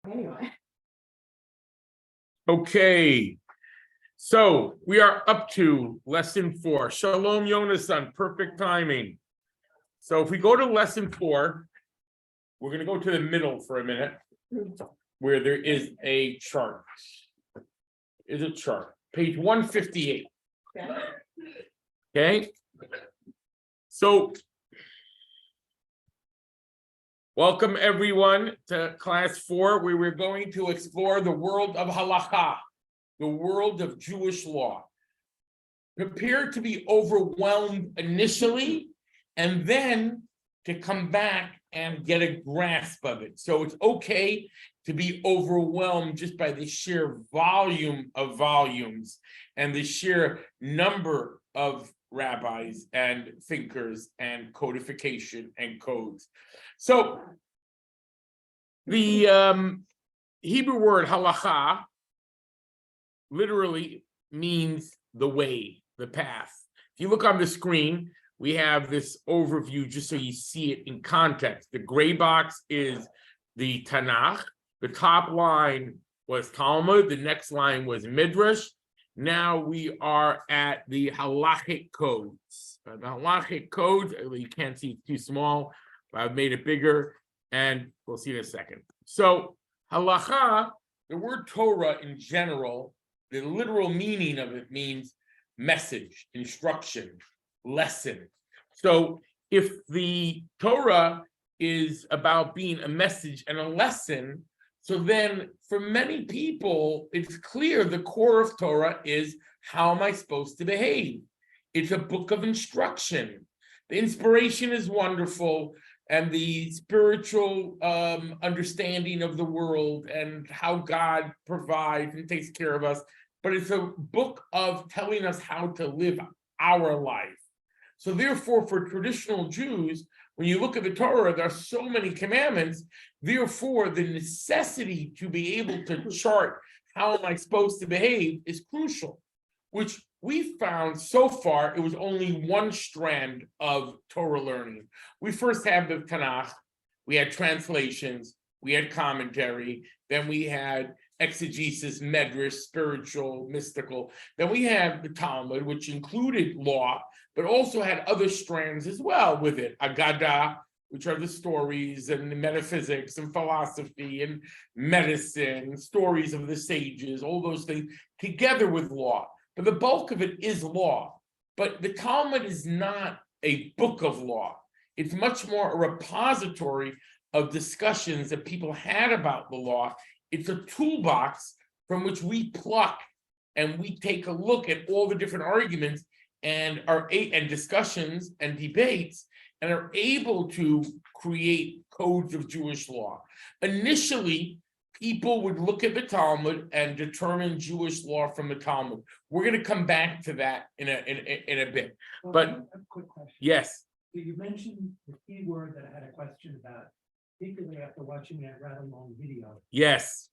Anyway. Okay, so we are up to lesson 4. Shalom Yonasan, perfect timing. So if we go to lesson 4, we're going to go to the middle for a minute, where there is a chart. Is a chart, page 158. Okay, so welcome everyone to class 4, where we're going to explore the world of halacha, the world of Jewish law. Prepare to be overwhelmed initially, and then to come back and get a grasp of it. So it's okay to be overwhelmed just by the sheer volume of volumes and the sheer number of rabbis and thinkers and codification and codes. So the Hebrew word halacha literally means the way, the path. If you look on the screen, we have this overview just so you see it in context. The gray box is the Tanakh. The top line was Talmud. The next line was Midrash. Now we are at the halachic codes. The halachic codes, you can't see, it's too small, but I've made it bigger, and we'll see in a second. So halacha, the word Torah in general, the literal meaning of it means message, instruction, lesson. So if the Torah is about being a message and a lesson, so then for many people, it's clear the core of Torah is, how am I supposed to behave? It's a book of instruction. The inspiration is wonderful, and the spiritual understanding of the world and how God provides and takes care of us, but it's a book of telling us how to live our life. So therefore, for traditional Jews, when you look at the Torah, there are so many commandments. Therefore, the necessity to be able to chart how am I supposed to behave is crucial, which we found so far, it was only one strand of Torah learning. We first have the Tanakh, we had translations, we had commentary, then we had exegesis, medrash, spiritual, mystical. Then we have the Talmud, which included law, but also had other strands as well with it. Agadah, which are the stories and the metaphysics and philosophy and medicine, stories of the sages, all those things together with law. But the bulk of it is law. But the Talmud is not a book of law. It's much more a repository of discussions that people had about the law. It's a toolbox from which we pluck and we take a look at all the different arguments and discussions and debates, and are able to create codes of Jewish law. Initially, people would look at the Talmud and determine Jewish law from the Talmud. We're going to come back to that in a bit. Well, But I have a quick question. yes, So you mentioned the key word that I had a question about, particularly after watching that rather long video, yes,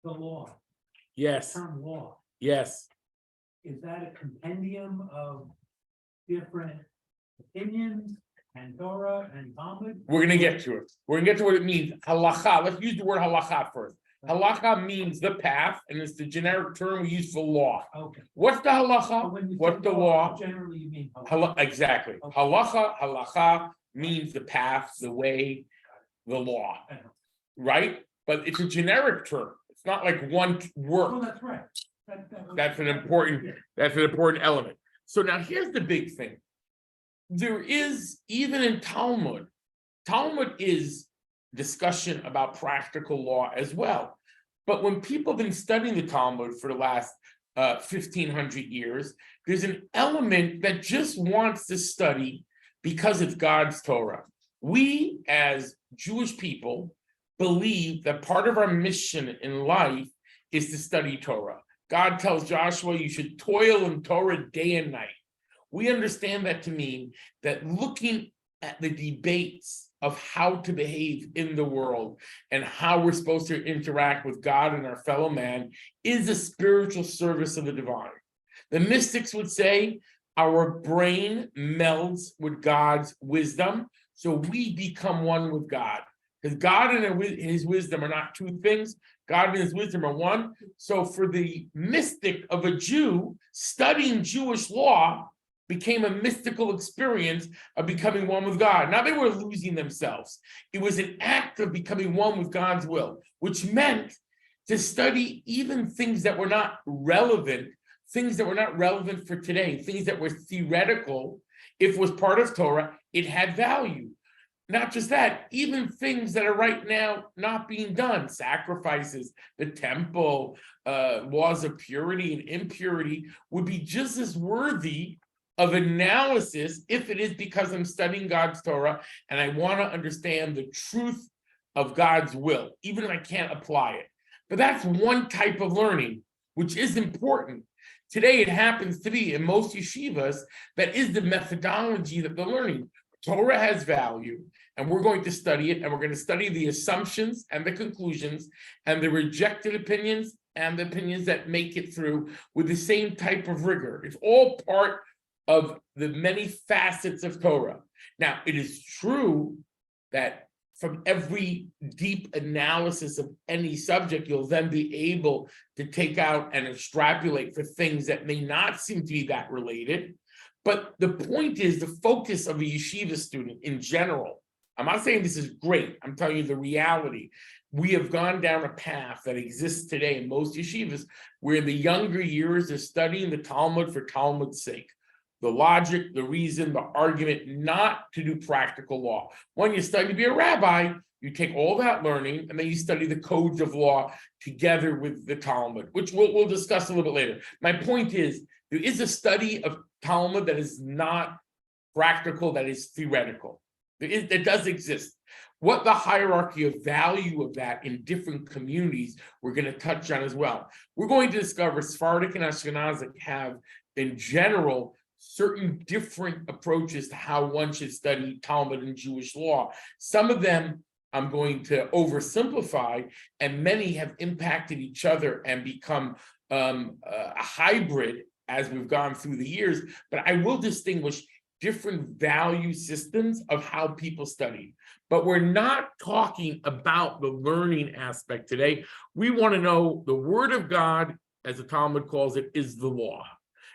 the law, yes, term law. yes. Is that a compendium of different opinions and Torah and Talmud? We're going to get to it. We're going to get to what it means. Halacha. Let's use the word halacha first. Halacha means the path, and it's the generic term we use for law. Okay. What's the So halacha? when you What's say the law? generally you mean Exactly. Okay. Halacha means the path, the way, the law, right? But it's a generic term. It's not like one Well, word. that's right. That's an important element. So now here's the big thing. There is, even in Talmud is discussion about practical law as well. But when people have been studying the Talmud for the last 1,500 years, there's an element that just wants to study because it's God's Torah. We, as Jewish people, believe that part of our mission in life is to study Torah. God tells Joshua, you should toil in Torah day and night. We understand that to mean that looking at the debates of how to behave in the world and how we're supposed to interact with God and our fellow man is a spiritual service of the divine. The mystics would say our brain melds with God's wisdom, so we become one with God. Because God and his wisdom are not two things. God and his wisdom are one. So for the mystic of a Jew, studying Jewish law became a mystical experience of becoming one with God. Now they were losing themselves. It was an act of becoming one with God's will, which meant to study even things that were not relevant, for today, things that were theoretical. If it was part of Torah, it had value. Not just that, even things that are right now not being done, sacrifices, the temple, laws of purity and impurity, would be just as worthy of analysis if it is because I'm studying God's Torah and I want to understand the truth of God's will, even if I can't apply it. But that's one type of learning, which is important. Today, it happens to be in most yeshivas, that is the methodology that they're learning. Torah has value, and we're going to study it, and we're going to study the assumptions and the conclusions and the rejected opinions and the opinions that make it through with the same type of rigor. It's all part of the many facets of Torah. Now, it is true that from every deep analysis of any subject, you'll then be able to take out and extrapolate for things that may not seem to be that related. But the point is the focus of a yeshiva student in general. I'm not saying this is great. I'm telling you the reality. We have gone down a path that exists today in most yeshivas where in the younger years they're studying the Talmud for Talmud's sake. The logic, the reason, the argument, not to do practical law. When you study to be a rabbi, you take all that learning and then you study the codes of law together with the Talmud, which we'll discuss a little bit later. My point is, there is a study of Talmud that is not practical, that is theoretical. That does exist. What the hierarchy of value of that in different communities, we're going to touch on as well. We're going to discover Sephardic and Ashkenazic have, in general, certain different approaches to how one should study Talmud and Jewish law. Some of them I'm going to oversimplify, and many have impacted each other and become a hybrid as we've gone through the years, but I will distinguish different value systems of how people study. But we're not talking about the learning aspect today. We want to know the word of God, as the Talmud calls it, is the law.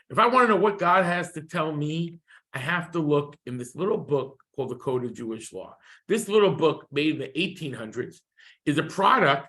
If I want to know what God has to tell me, I have to look in this little book called the Code of Jewish Law. This little book, made in the 1800s, is a product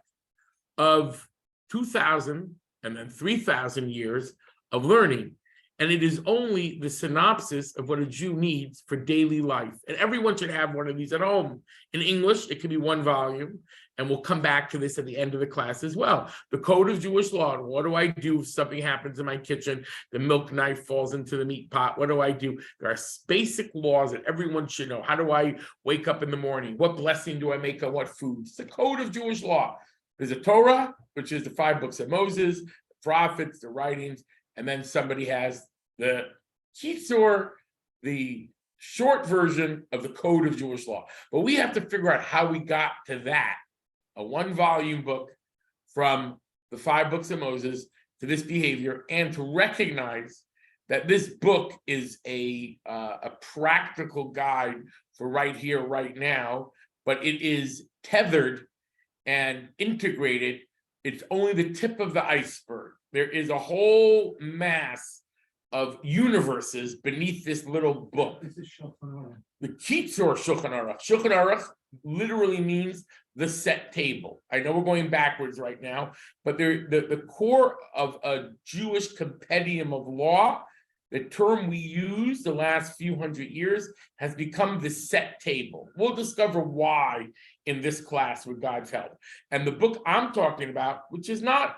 of 2,000 and then 3,000 years of learning. And it is only the synopsis of what a Jew needs for daily life. And everyone should have one of these at home. In English, it can be one volume. And we'll come back to this at the end of the class as well. The Code of Jewish Law. What do I do if something happens in my kitchen? The milk knife falls into the meat pot. What do I do? There are basic laws that everyone should know. How do I wake up in the morning? What blessing do I make on what food? It's the Code of Jewish Law. There's a Torah, which is the 5 books of Moses, the prophets, the writings, and then somebody has the Kitzur, the short version of the Code of Jewish Law. But we have to figure out how we got to that, a 1-volume book from the 5 books of Moses to this behavior, and to recognize that this book is a practical guide for right here, right now, but it is tethered and integrated. It's only the tip of the iceberg. There is a whole mass of universes beneath this little book. The Kitzur Shulchan Aruch. Shulchan Aruch literally means the set table. I know we're going backwards right now, but the core of a Jewish compendium of law, the term we use the last few hundred years, has become the set table. We'll discover why in this class with God's help. And the book I'm talking about, which is not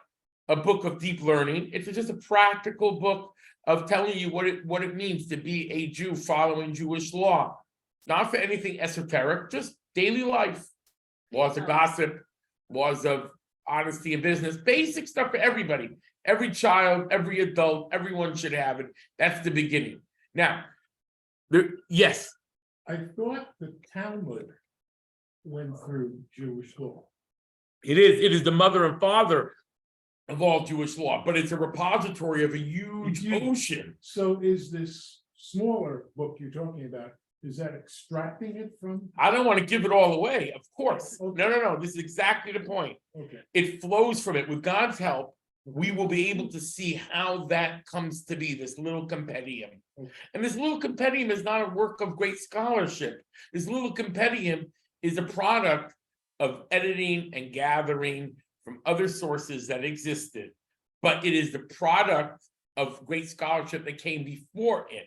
a book of deep learning, it's just a practical book of telling you what it means to be a Jew following Jewish law. Not for anything esoteric, just daily life. Laws of gossip, laws of honesty in business, basic stuff for everybody. Every child, every adult, everyone should have it. That's the beginning. Now, yes. I thought the Talmud went through Jewish law. It is the mother and father of all Jewish law, but it's a repository of a huge ocean. So is this smaller book you're talking about Is that extracting it from? I don't want to give it all away, of course. Okay. No. This is exactly the point. Okay, It flows from it. With God's help, we will be able to see how that comes to be, this little compendium. Okay. And this little compendium is not a work of great scholarship. This little compendium is a product of editing and gathering from other sources that existed. But it is the product of great scholarship that came before it.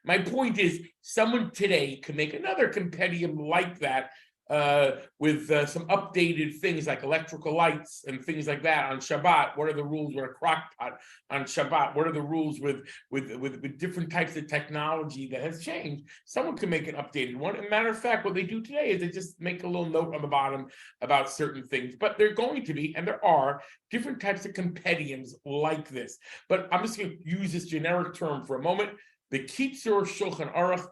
My point is, someone today could make another compendium like that with some updated things like electrical lights and things like that on Shabbat. What are the rules with a crock pot on Shabbat? What are the rules with different types of technology that has changed? Someone can make an updated one. As a matter of fact, what they do today is they just make a little note on the bottom about certain things. But they're going to be, and there are, different types of compendiums like this. But I'm just going to use this generic term for a moment. The Kitzur Shulchan Aruch,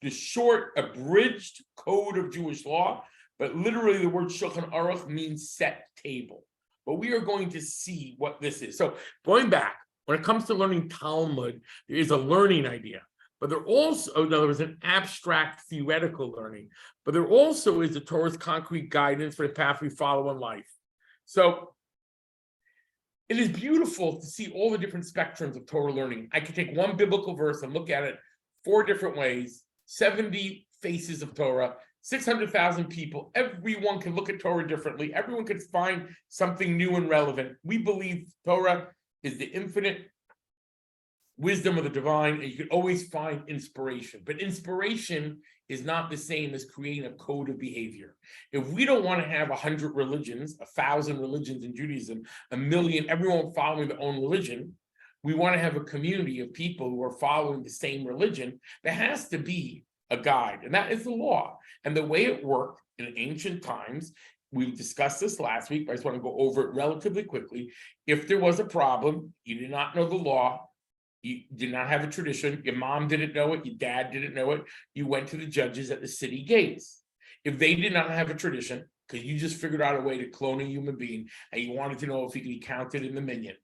the short, abridged code of Jewish law, but literally the word Shulchan Aruch means set table. But we are going to see what this is. So going back, when it comes to learning Talmud, there is a learning idea, but there also, in other words, an abstract theoretical learning, but there also is the Torah's concrete guidance for the path we follow in life. So it is beautiful to see all the different spectrums of Torah learning. I could take one biblical verse and look at it 4 different ways, 70 faces of Torah, 600,000 people. Everyone can look at Torah differently. Everyone can find something new and relevant. We believe Torah is the infinite wisdom of the divine, and you can always find inspiration. But inspiration is not the same as creating a code of behavior. If we don't want to have 100 religions, 1,000 religions in Judaism, 1 million, everyone following their own religion, we want to have a community of people who are following the same religion. There has to be a guide, and that is the law. And the way it worked in ancient times, we discussed this last week, but I just want to go over it relatively quickly. If there was a problem, you did not know the law, you did not have a tradition, your mom didn't know it, your dad didn't know it, you went to the judges at the city gates. If they did not have a tradition, because you just figured out a way to clone a human being, and you wanted to know if he could be counted in the minyan,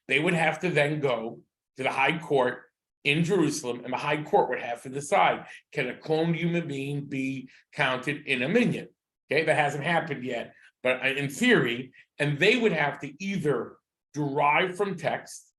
they would have to then go to the high court in Jerusalem, and the high court would have to decide, can a cloned human being be counted in a minyan? Okay, that hasn't happened yet, but in theory, and they would have to either derive from text,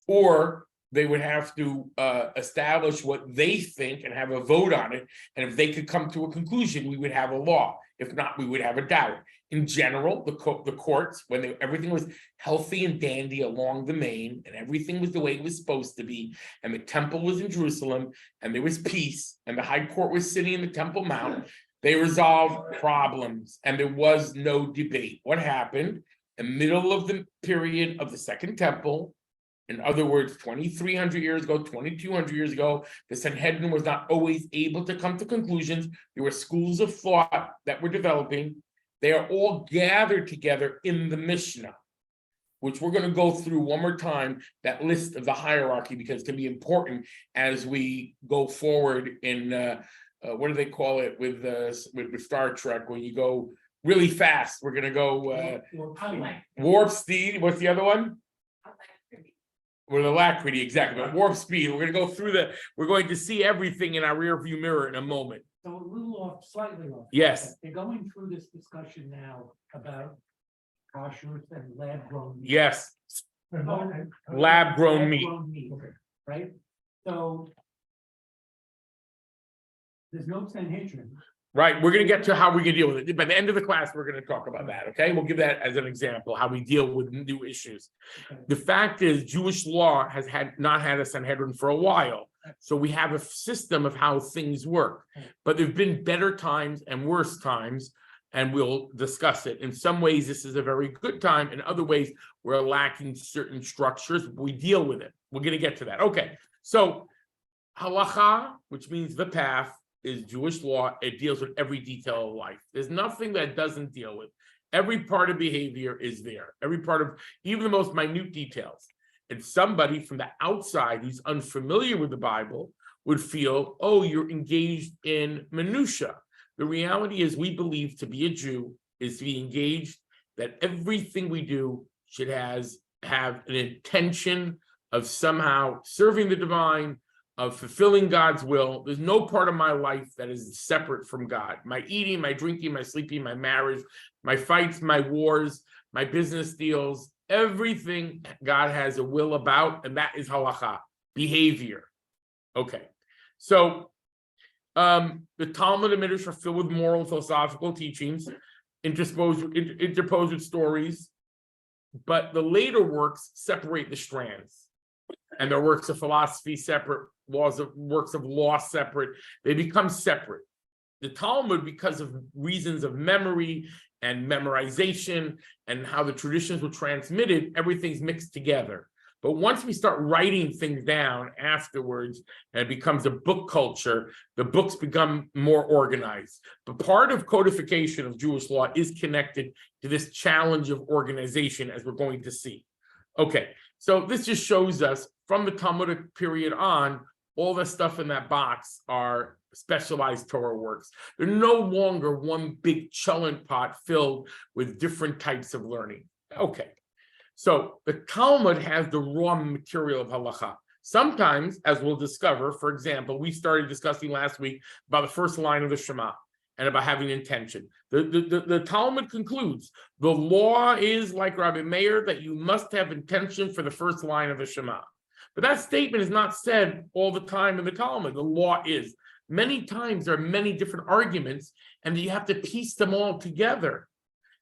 or they would have to establish what they think and have a vote on it. And if they could come to a conclusion, we would have a law. If not, we would have a doubt. In general, the courts, when everything was healthy and dandy along the main, and everything was the way it was supposed to be, and the temple was in Jerusalem, and there was peace, and the high court was sitting in the Temple Mount, they resolved problems, and there was no debate. What happened? In the middle of the period of the Second Temple, in other words, 2,300 years ago, 2,200 years ago, the Sanhedrin was not always able to come to conclusions. There were schools of thought that were developing. They are all gathered together in the Mishnah, which we're going to go through one more time, that list of the hierarchy, because it's going to be important as we go forward in, what do they call it with Star Trek, when you go really fast. We're going to go warp speed. What's the other one? Or the alacrity, exactly, but warp speed. We're going to go through we're going to see everything in our rear view mirror in a moment. So a little off, slightly off. Yes. They're going through this discussion now about kosher and lab-grown meat. Yes, So- lab-grown meat. Right? So there's no Sanhedrin. Right. We're going to get to how we can deal with it. By the end of the class, we're going to talk about that. Okay. We'll give that as an example, how we deal with new issues. Okay. The fact is, Jewish law has not had a Sanhedrin for a while. So we have a system of how things work. But there've been better times and worse times, and we'll discuss it. In some ways, this is a very good time. In other ways, we're lacking certain structures. We deal with it. We're going to get to that. Okay. So halacha, which means the path, is Jewish law. It deals with every detail of life. There's nothing that doesn't deal with. Every part of behavior is there. Every part of, even the most minute details. And somebody from the outside who's unfamiliar with the Bible would feel, oh, you're engaged in minutia. The reality is, we believe to be a Jew is to be engaged, that everything we do should have an intention of somehow serving the divine, of fulfilling God's will. There's no part of my life that is separate from God. My eating, my drinking, my sleeping, my marriage, my fights, my wars, my business deals, everything God has a will about, and that is halacha, behavior. Okay, so the Talmud and Midrash are filled with moral and philosophical teachings, interposed with stories, but the later works separate the strands, and their works of philosophy separate, works of law separate. They become separate. The Talmud, because of reasons of memory and memorization and how the traditions were transmitted, everything's mixed together. But once we start writing things down afterwards and it becomes a book culture, the books become more organized. But part of codification of Jewish law is connected to this challenge of organization, as we're going to see. Okay, so this just shows us from the Talmudic period on, all the stuff in that box are specialized Torah works. They're no longer one big cholent pot filled with different types of learning. Okay. So the Talmud has the raw material of halacha. Sometimes, as we'll discover, for example, we started discussing last week about the first line of the Shema and about having intention. The Talmud concludes, the law is like Rabbi Meir, that you must have intention for the first line of the Shema. But that statement is not said all the time in the Talmud. The law is. Many times there are many different arguments, and you have to piece them all together.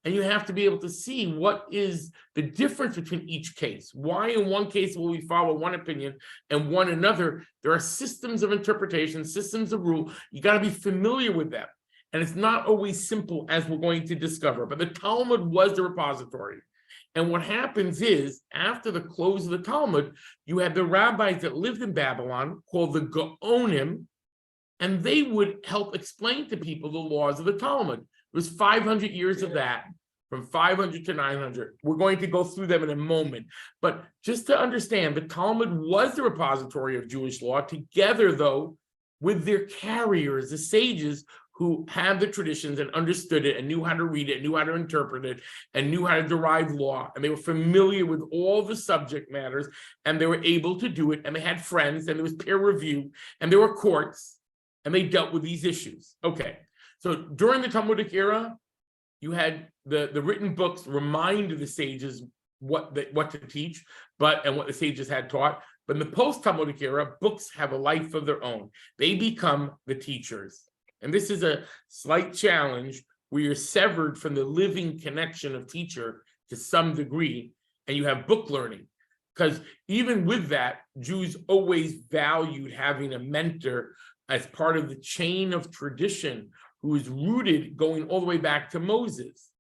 And you have to be able to see what is the difference between each case. Why in one case will we follow one opinion and one another? There are systems of interpretation, systems of rule. You got to be familiar with them. And it's not always simple, as we're going to discover. But the Talmud was the repository. And what happens is, after the close of the Talmud, you had the rabbis that lived in Babylon, called the Gaonim, and they would help explain to people the laws of the Talmud. It was 500 years of that, from 500 to 900. We're going to go through them in a moment. But just to understand, the Talmud was the repository of Jewish law, together, though, with their carriers, the sages who had the traditions and understood it and knew how to read it, knew how to interpret it, and knew how to derive law. And they were familiar with all the subject matters, and they were able to do it. And they had friends, and there was peer review, and there were courts, and they dealt with these issues. Okay. So during the Talmudic era, you had the written books remind the sages what to teach, and what the sages had taught. But in the post-Talmudic era, books have a life of their own. They become the teachers. And this is a slight challenge where you're severed from the living connection of teacher to some degree, and you have book learning. Because even with that, Jews always valued having a mentor as part of the chain of tradition, who is rooted going all the way back to Moses.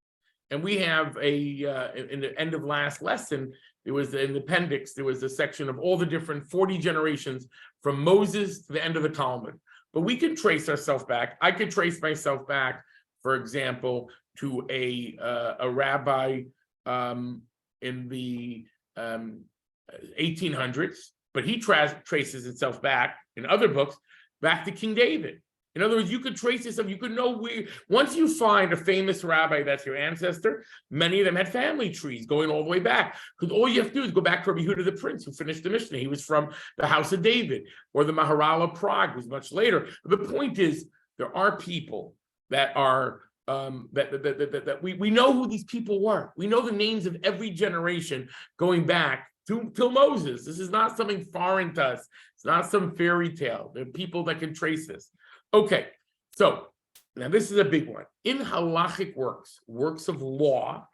And we have in the end of last lesson, there was in the appendix, there was a section of all the different 40 generations from Moses to the end of the Talmud. But we can trace ourselves back. I could trace myself back, for example, to a rabbi in the 1800s, but he traces itself back in other books, back to King David. In other words, you could trace yourself, you could know where, once you find a famous rabbi that's your ancestor, many of them had family trees going all the way back. Because all you have to do is go back to Rabbi Yehuda the Prince, who finished the Mishnah. He was from the house of David, or the Maharal of Prague, was much later. But the point is, there are people that are, we know who these people were. We know the names of every generation going back till Moses. This is not something foreign to us. It's not some fairy tale. There are people that can trace this. Okay, so now this is a big one. In halachic works of law,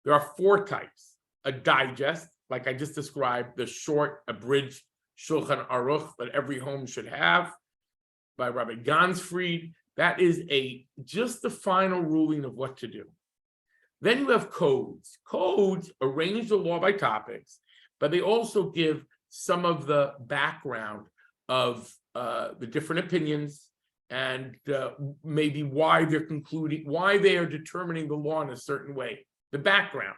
there are 4 types. A digest, like I just described, the short, abridged Shulchan Aruch that every home should have, by Rabbi Gansfried. That is just the final ruling of what to do. Then you have codes. Codes arrange the law by topics, but they also give some of the background of the different opinions, and maybe why they're concluding, why they are determining the law in a certain way, the background.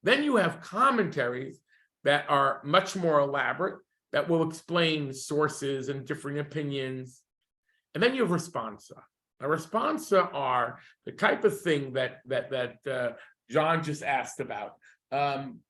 Then you have commentaries that are much more elaborate, that will explain sources and different opinions. And then you have responsa. Now, responsa are the type of thing that John just asked about,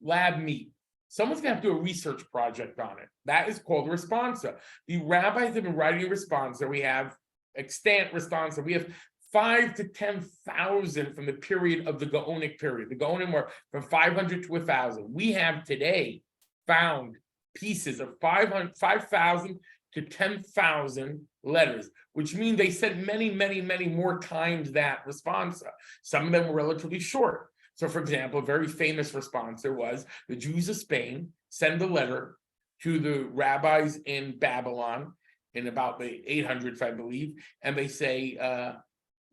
lab meat. someone's gonna have to do a research project on it. That is called a responsa. The rabbis have been writing a responsa. We have extant responsa. We have 5,000 to 10,000 from the period of the Gaonic period. The Gaonim were from 500 to 1,000. We have today found pieces of 5,000 to 10,000 letters, which means they said many, many, many more times that responsa. Some of them were relatively short. So, for example, a very famous responsa was the Jews of Spain send a letter to the rabbis in Babylon in about the 800s, I believe, and they say,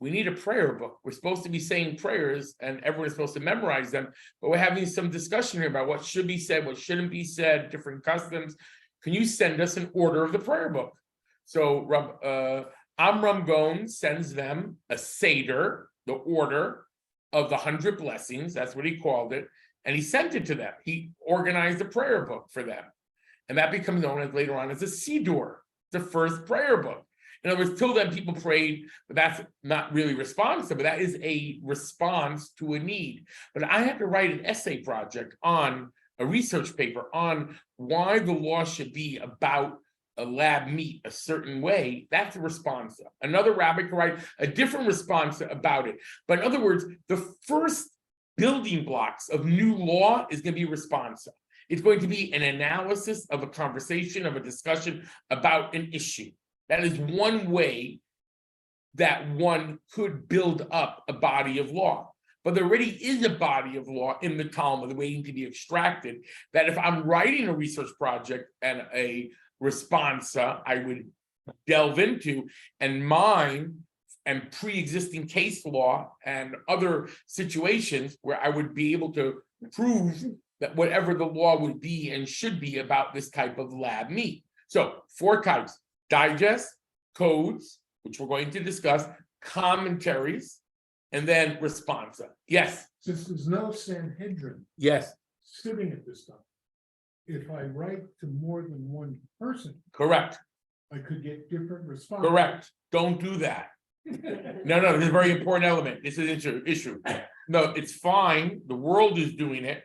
we need a prayer book. We're supposed to be saying prayers and everyone's supposed to memorize them, but we're having some discussion here about what should be said, what shouldn't be said, different customs. Can you send us an order of the prayer book? So Amram Gon sends them a Seder, the order of the 100 blessings, that's what he called it, and he sent it to them. He organized a prayer book for them. And that becomes known as later on as a Siddur, the first prayer book. In other words, till then people prayed, but that's not really responsive, but that is a response to a need. But I had to write an essay project on a research paper on why the law should be about a lab meat a certain way. That's a responsa. Another rabbi can write a different responsa about it. But in other words, the first building blocks of new law is going to be responsa. It's going to be an analysis of a conversation, of a discussion about an issue. That is one way that one could build up a body of law. But there already is a body of law in the Talmud waiting to be extracted, that if I'm writing a research project and a responsa, I would delve into and mine and pre-existing case law and other situations where I would be able to prove that whatever the law would be and should be about this type of lab meat. So 4 types: digest, codes, which we're going to discuss, commentaries, and then responsa. Yes. Since there's no Sanhedrin Yes. sitting at this time, if I write to more than one person, Correct. I could get different responses. Correct. Don't do that. No, this is a very important element. This is an issue. No, it's fine. The world is doing it.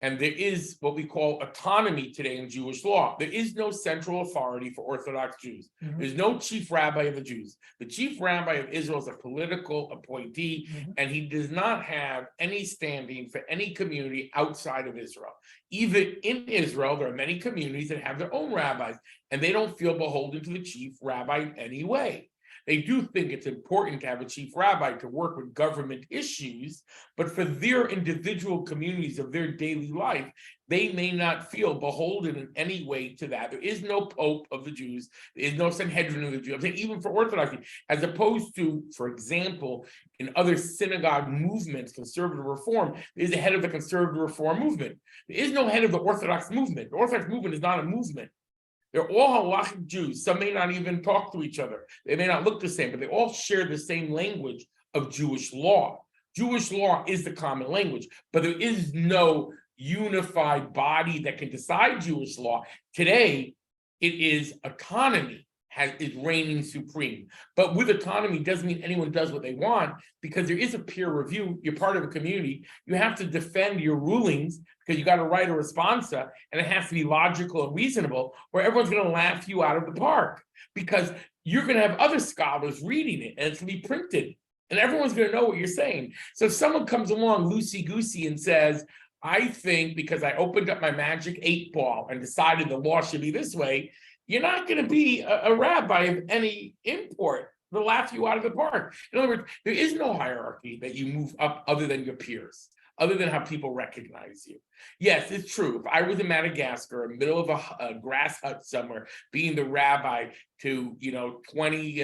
And there is what we call autonomy today in Jewish law. There is no central authority for Orthodox Jews. There's no chief rabbi of the Jews. The chief rabbi of Israel is a political appointee, and he does not have any standing for any community outside of Israel. Even in Israel, there are many communities that have their own rabbis, and they don't feel beholden to the chief rabbi in any way. They do think it's important to have a chief rabbi to work with government issues, but for their individual communities of their daily life, they may not feel beholden in any way to that. There is no Pope of the Jews. There is no Sanhedrin of the Jews. Even for Orthodoxy, as opposed to, for example, in other synagogue movements, conservative reform, there is a head of the conservative reform movement. There is no head of the Orthodox movement. The Orthodox movement is not a movement. They're all halachic Jews. Some may not even talk to each other. They may not look the same, but they all share the same language of Jewish law. Jewish law is the common language, but there is no unified body that can decide Jewish law. Today, it is autonomy is reigning supreme. But with autonomy doesn't mean anyone does what they want, because there is a peer review. You're part of a community. You have to defend your rulings because you got to write a responsa, and it has to be logical and reasonable, or everyone's going to laugh you out of the park, because you're going to have other scholars reading it, and it's going to be printed, and everyone's going to know what you're saying. So if someone comes along loosey-goosey and says, I think because I opened up my magic 8-ball and decided the law should be this way, you're not going to be a rabbi of any import. They'll laugh you out of the park. In other words, there is no hierarchy that you move up other than your peers, other than how people recognize you. Yes, it's true. If I was in Madagascar, in the middle of a grass hut somewhere, being the rabbi to 20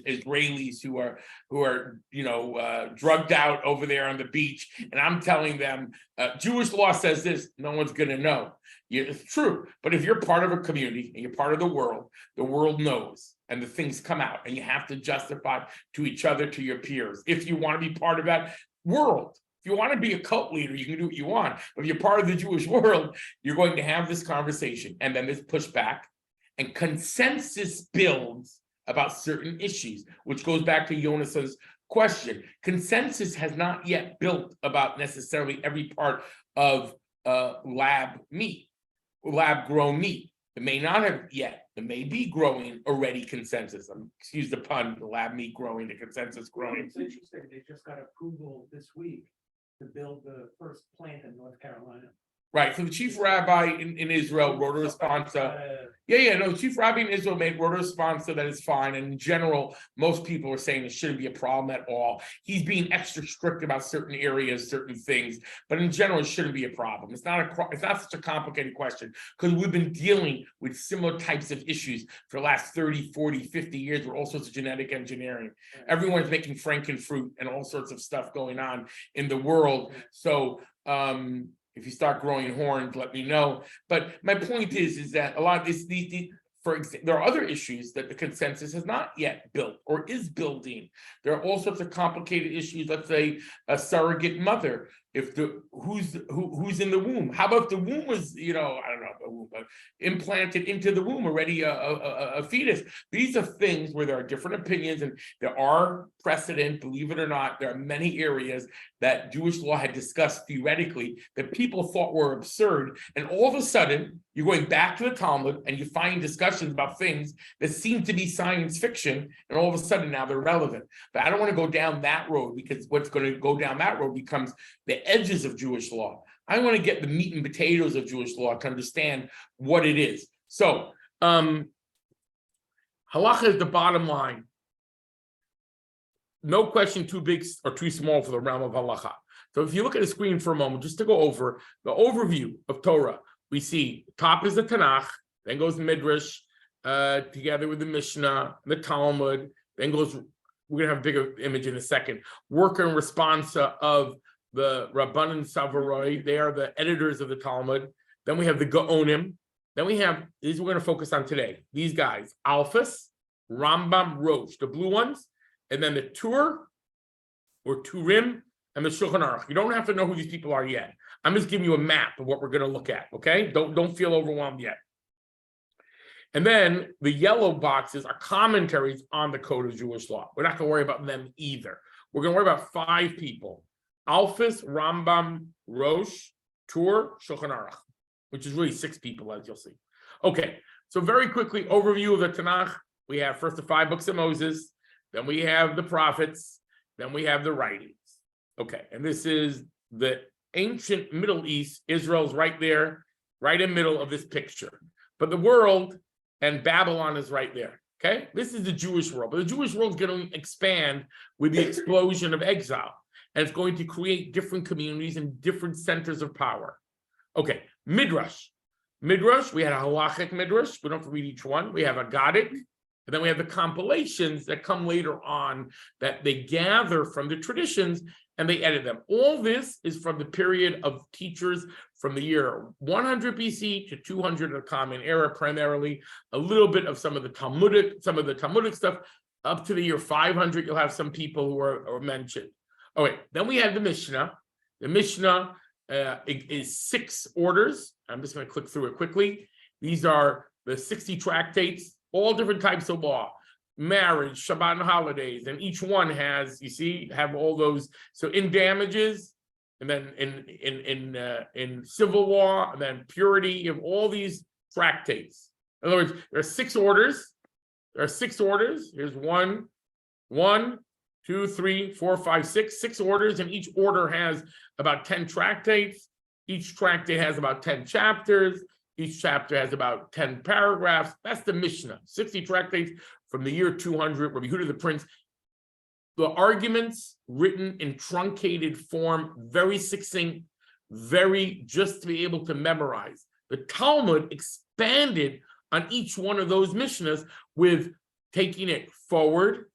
Israelis who are drugged out over there on the beach, and I'm telling them Jewish law says this, no one's going to know. It's true. But if you're part of a community and you're part of the world knows, and the things come out, and you have to justify to each other, to your peers, if you want to be part of that world. If you want to be a cult leader, you can do what you want. But if you're part of the Jewish world, you're going to have this conversation, and then this pushback, and consensus builds about certain issues, which goes back to Jonas's question. Consensus has not yet built about necessarily every part of lab meat, lab grown meat. It may not have yet. It may be growing already consensus. Excuse the pun. The lab meat growing, the consensus growing. It's interesting, they just got approval this week to build the first plant in North Carolina. Right. So the chief rabbi in Israel wrote a response. The chief rabbi in Israel wrote a response that it's fine. And in general, most people are saying it shouldn't be a problem at all. He's being extra strict about certain areas, certain things, but in general, it shouldn't be a problem. It's not such a complicated question because we've been dealing with similar types of issues for the last 30, 40, 50 years with all sorts of genetic engineering. Everyone's making frankenfruit and all sorts of stuff going on in the world. So, if you start growing horns, let me know. But my point is that a lot of this, for example, there are other issues that the consensus has not yet built or is building. There are all sorts of complicated issues. Let's say a surrogate mother. If who's in the womb? How about if the womb was, I don't know, the womb, but implanted into the womb already a fetus? These are things where there are different opinions, and there are precedent. Believe it or not, there are many areas that Jewish law had discussed theoretically that people thought were absurd, and all of a sudden you're going back to the Talmud and you find discussions about things that seem to be science fiction, and all of a sudden now they're relevant. But I don't want to go down that road because what's going to go down that road becomes the edges of Jewish law. I want to get the meat and potatoes of Jewish law to understand what it is. So, halacha is the bottom line. No question too big or too small for the realm of halacha. So if you look at the screen for a moment, just to go over the overview of Torah, we see top is the Tanakh, then goes Midrash, together with the Mishnah, the Talmud, then goes, we're going to have a bigger image in a second, worker and responsa of the Rabbanan Savaroi. They are the editors of the Talmud. Then we have the Gaonim. Then we have, these we're going to focus on today, these guys, Alphas, Rambam, Rosh, the blue ones, and then the Tur, or Turim, and the Shulchan Aruch. You don't have to know who these people are yet. I'm just giving you a map of what we're going to look at, okay? Don't feel overwhelmed yet. And then the yellow boxes are commentaries on the Code of Jewish Law. We're not going to worry about them either. We're going to worry about 5 people. Alphas, Rambam, Rosh, Tur, Shulchan Aruch, which is really 6 people, as you'll see. Okay, so very quickly, overview of the Tanakh. We have first the 5 books of Moses, then we have the prophets, then we have the writings. Okay, and this is the ancient Middle East. Israel's right there, right in the middle of this picture. But the world and Babylon is right there. Okay, this is the Jewish world. But the Jewish world is going to expand with the explosion of exile. And it's going to create different communities and different centers of power. Okay, Midrash. Midrash, we had a halachic Midrash. We don't have to read each one. We have a Gadic, and then we have the compilations that come later on that they gather from the traditions and they edit them. All this is from the period of teachers from the year 100 BC to 200 of the Common Era, primarily. A little bit of some of the Talmudic stuff. Up to the year 500, you'll have some people who are mentioned. All right, then we have the Mishnah. The Mishnah is 6 orders. I'm just going to click through it quickly. These are the 60 tractates, all different types of law, marriage, Shabbat and holidays, and each one has, you see, have all those. So in damages, and then in civil law, and then purity, you have all these tractates. In other words, there are 6 orders. There are 6 orders. Here's 1, 2, 3, 4, 5, 6. 6 orders, and each order has about 10 tractates. Each tractate has about 10 chapters. Each chapter has about 10 paragraphs. That's the Mishnah. 60 tractates from the year 200, Rabbi Yehuda the Prince. The arguments written in truncated form, very succinct, very just to be able to memorize. The Talmud expanded on each one of those Mishnahs with taking it forward,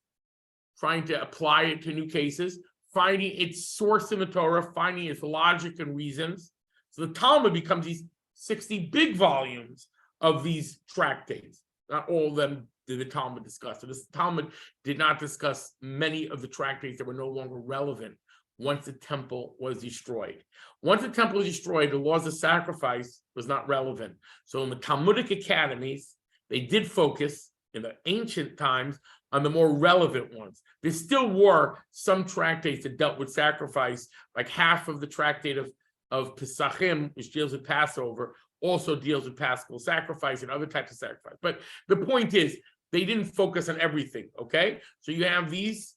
trying to apply it to new cases, finding its source in the Torah, finding its logic and reasons. So the Talmud becomes these 60 big volumes of these tractates. Not all of them did the Talmud discuss. So the Talmud did not discuss many of the tractates that were no longer relevant once the temple was destroyed. Once the temple was destroyed, the laws of sacrifice was not relevant. So in the Talmudic academies, they did focus in the ancient times on the more relevant ones. There still were some tractates that dealt with sacrifice, like half of the tractate of of Pesachim, which deals with Passover, also deals with Paschal sacrifice and other types of sacrifice. But the point is, they didn't focus on everything, okay? So you have these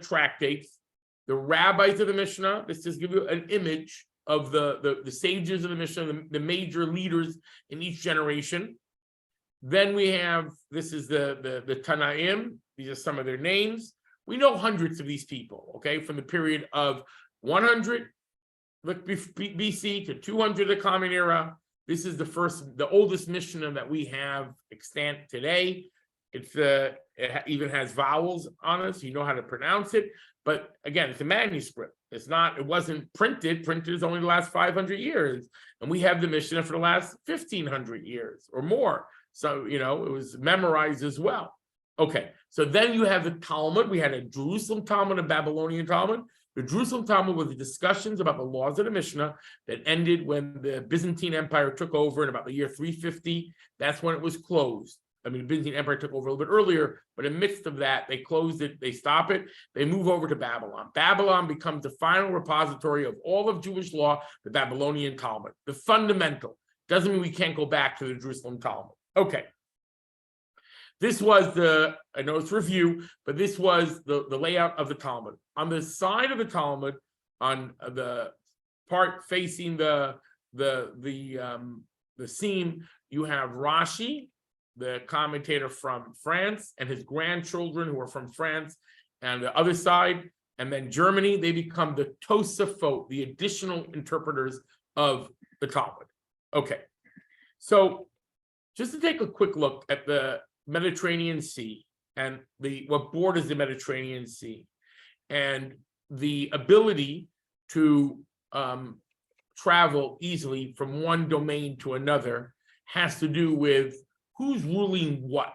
tractates, the rabbis of the Mishnah. This just give you an image of the sages of the Mishnah, the major leaders in each generation. Then we have, this is the Tanaim. These are some of their names. We know hundreds of these people, okay, from the period of 100 BC to 200 the Common Era. This is the oldest Mishnah that we have extant today. It even has vowels on it, so you know how to pronounce it. But again, it's a manuscript. It wasn't printed. Printed is only the last 500 years. And we have the Mishnah for the last 1,500 years or more. So, it was memorized as well. Okay, so then you have the Talmud. We had a Jerusalem Talmud, a Babylonian Talmud. The Jerusalem Talmud was the discussions about the laws of the Mishnah that ended when the Byzantine Empire took over in about the year 350. That's when it was closed. The Byzantine Empire took over a little bit earlier, but in the midst of that, they closed it, they stop it, they move over to Babylon. Babylon becomes the final repository of all of Jewish law, the Babylonian Talmud. The fundamental. Doesn't mean we can't go back to the Jerusalem Talmud. Okay. This was I know it's review, but this was the layout of the Talmud. On the side of the Talmud, on the part facing the seam, you have Rashi, the commentator from France, and his grandchildren who are from France, and the other side, and then Germany, they become the Tosafot, the additional interpreters of the Talmud. Okay, so just to take a quick look at the Mediterranean Sea and what borders the Mediterranean Sea, and the ability to travel easily from one domain to another has to do with who's ruling what.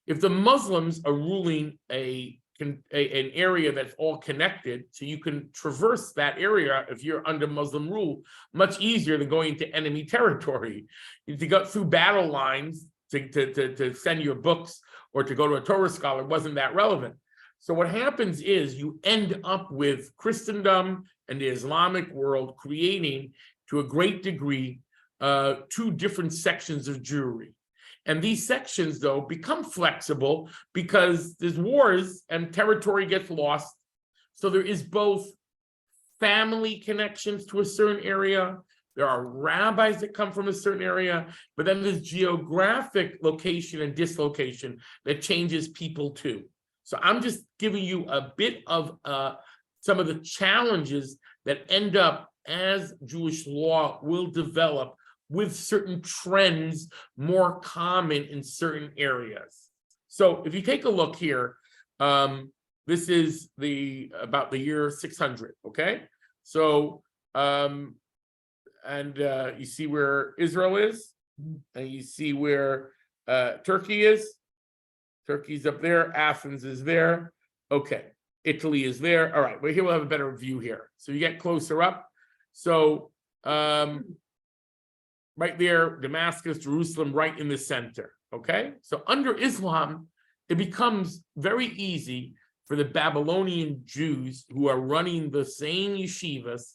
If the Muslims are ruling an area that's all connected, so you can traverse that area if you're under Muslim rule much easier than going to enemy territory. To go through battle lines to send your books or to go to a Torah scholar wasn't that relevant. So what happens is you end up with Christendom and the Islamic world creating, to a great degree, two different sections of Jewry. And these sections, though, become flexible because there's wars and territory gets lost. So there is both family connections to a certain area. There are rabbis that come from a certain area, but then there's geographic location and dislocation that changes people too. So I'm just giving you a bit of some of the challenges that end up as Jewish law will develop with certain trends more common in certain areas. So if you take a look here, this is about the year 600, okay? So, you see where Israel is, and you see where Turkey is. Turkey's up there, Athens is there, okay. Italy is there, all right, well, here we'll have a better view here. So you get closer up. So, right there, Damascus, Jerusalem, right in the center, okay? So under Islam, it becomes very easy for the Babylonian Jews who are running the same yeshivas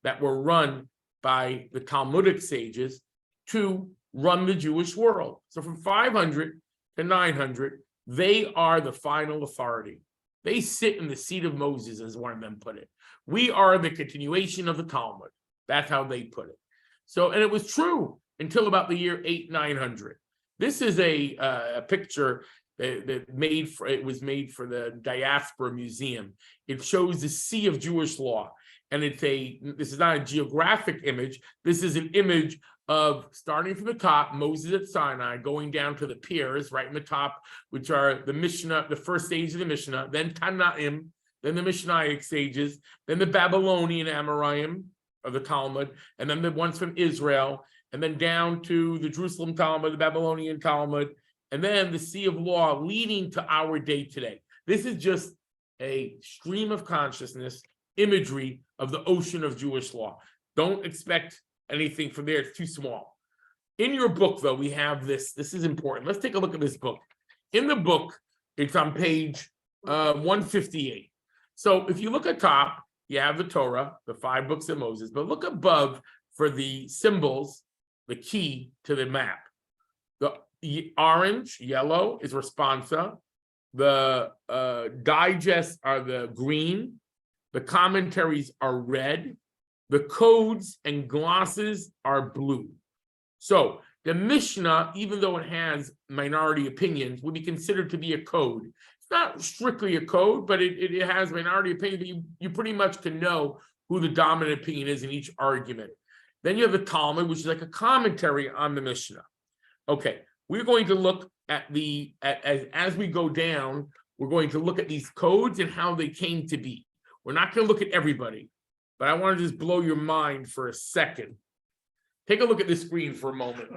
that were run by the Talmudic sages to run the Jewish world. So from 500 to 900, they are the final authority. They sit in the seat of Moses, as one of them put it. We are the continuation of the Talmud. That's how they put it. So, and it was true until about the year 900. This is a picture that was made for the Diaspora Museum. It shows the sea of Jewish law, and this is not a geographic image. This is an image of starting from the top, Moses at Sinai, going down to the piers right in the top, which are the Mishnah, the first stage of the Mishnah, then Tanaim, then the Mishnaic sages, then the Babylonian Amoraim of the Talmud, and then the ones from Israel, and then down to the Jerusalem Talmud, the Babylonian Talmud, and then the Sea of Law leading to our day today. This is just a stream of consciousness imagery of the ocean of Jewish law. Don't expect anything from there, it's too small. In your book, though, we have this. This is important. Let's take a look at this book. In the book, it's on page 158. So if you look at top, you have the Torah, the 5 books of Moses, but look above for the symbols, the key to the map. The orange, yellow is responsa. The digests are the green. The commentaries are red. The codes and glosses are blue. So the Mishnah, even though it has minority opinions, would be considered to be a code. It's not strictly a code, but it has minority opinion, but you pretty much can know who the dominant opinion is in each argument. Then you have the Talmud, which is like a commentary on the Mishnah. Okay, we're going to look at as we go down, we're going to look at these codes and how they came to be. We're not going to look at everybody, but I want to just blow your mind for a second. Take a look at this screen for a moment.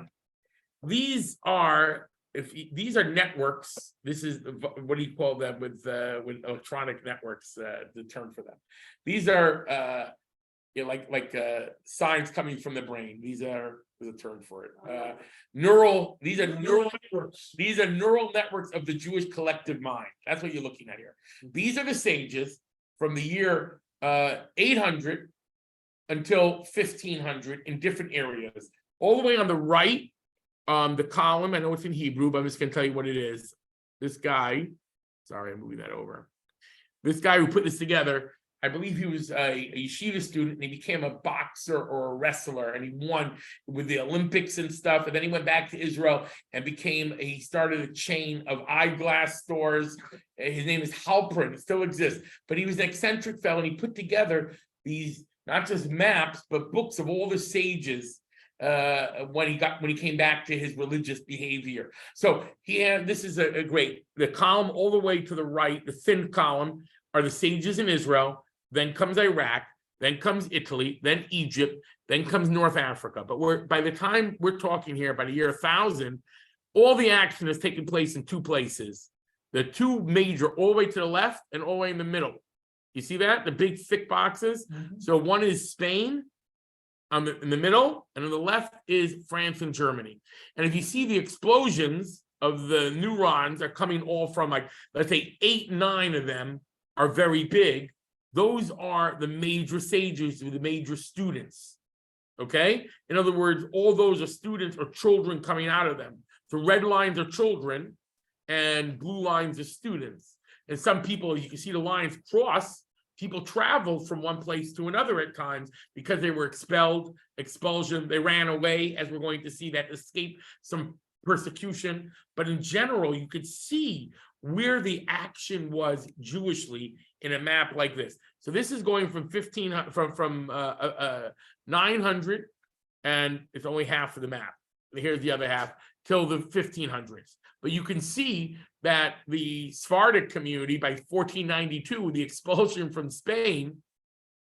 These are networks. This is what do you call them with electronic networks? The term for them. These are like signs coming from the brain. There's a term for it. These are neural networks. These are neural networks of the Jewish collective mind. That's what you're looking at here. These are the sages from the year 800 until 1500 in different areas. All the way on the right, the column, I know it's in Hebrew, but I'm just going to tell you what it is. This guy, sorry, I'm moving that over. This guy who put this together, I believe he was a yeshiva student, and he became a boxer or a wrestler, and he won with the Olympics and stuff. And then he went back to Israel and he started a chain of eyeglass stores. His name is Halpern. It still exists, but he was an eccentric fellow, and he put together these not just maps, but books of all the sages when he came back to his religious behavior. So this is a great, the column all the way to the right, the thin column are the sages in Israel. Then comes Iraq, then comes Italy, then Egypt, then comes North Africa. But by the time we're talking here, by the year 1000, all the action has taken place in 2 places. The 2 major, all the way to the left and all the way in the middle. You see that? The big thick boxes? Mm-hmm. So one is Spain in the middle, and on the left is France and Germany. And if you see the explosions of the neurons are coming all from, like, let's say 8, 9 of them are very big. Those are the major sages, the major students, okay? In other words, all those are students or children coming out of them. So red lines are children and blue lines are students. And some people, you can see the lines cross, people traveled from one place to another at times because they were expulsion, they ran away, as we're going to see, that escaped some persecution. But in general, you could see where the action was Jewishly in a map like this. So this is going from 900, and it's only half of the map. Here's the other half till the 1500s. But you can see that the Sephardic community by 1492, the expulsion from Spain,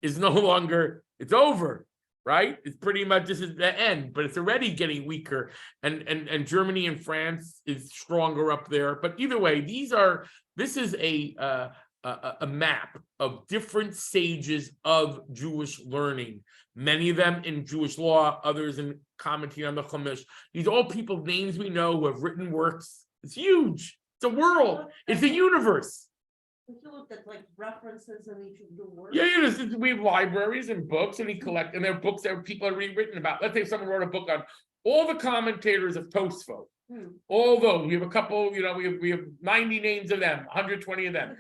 is no longer, it's over, right? It's pretty much, this is the end, but it's already getting weaker. And Germany and France is stronger up there. But either way, this is a map of different sages of Jewish learning. Many of them in Jewish law, others in commenting on the Chumash. These are all people, names we know, who have written works. It's huge. It's a world. It's a universe. If you looked at like references in each of the works. Yeah, we have libraries and books, and there are books that people have rewritten about. Let's say someone wrote a book on all the commentators of Tosfot. All those, we have a couple, we have 90 names of them, 120 of them.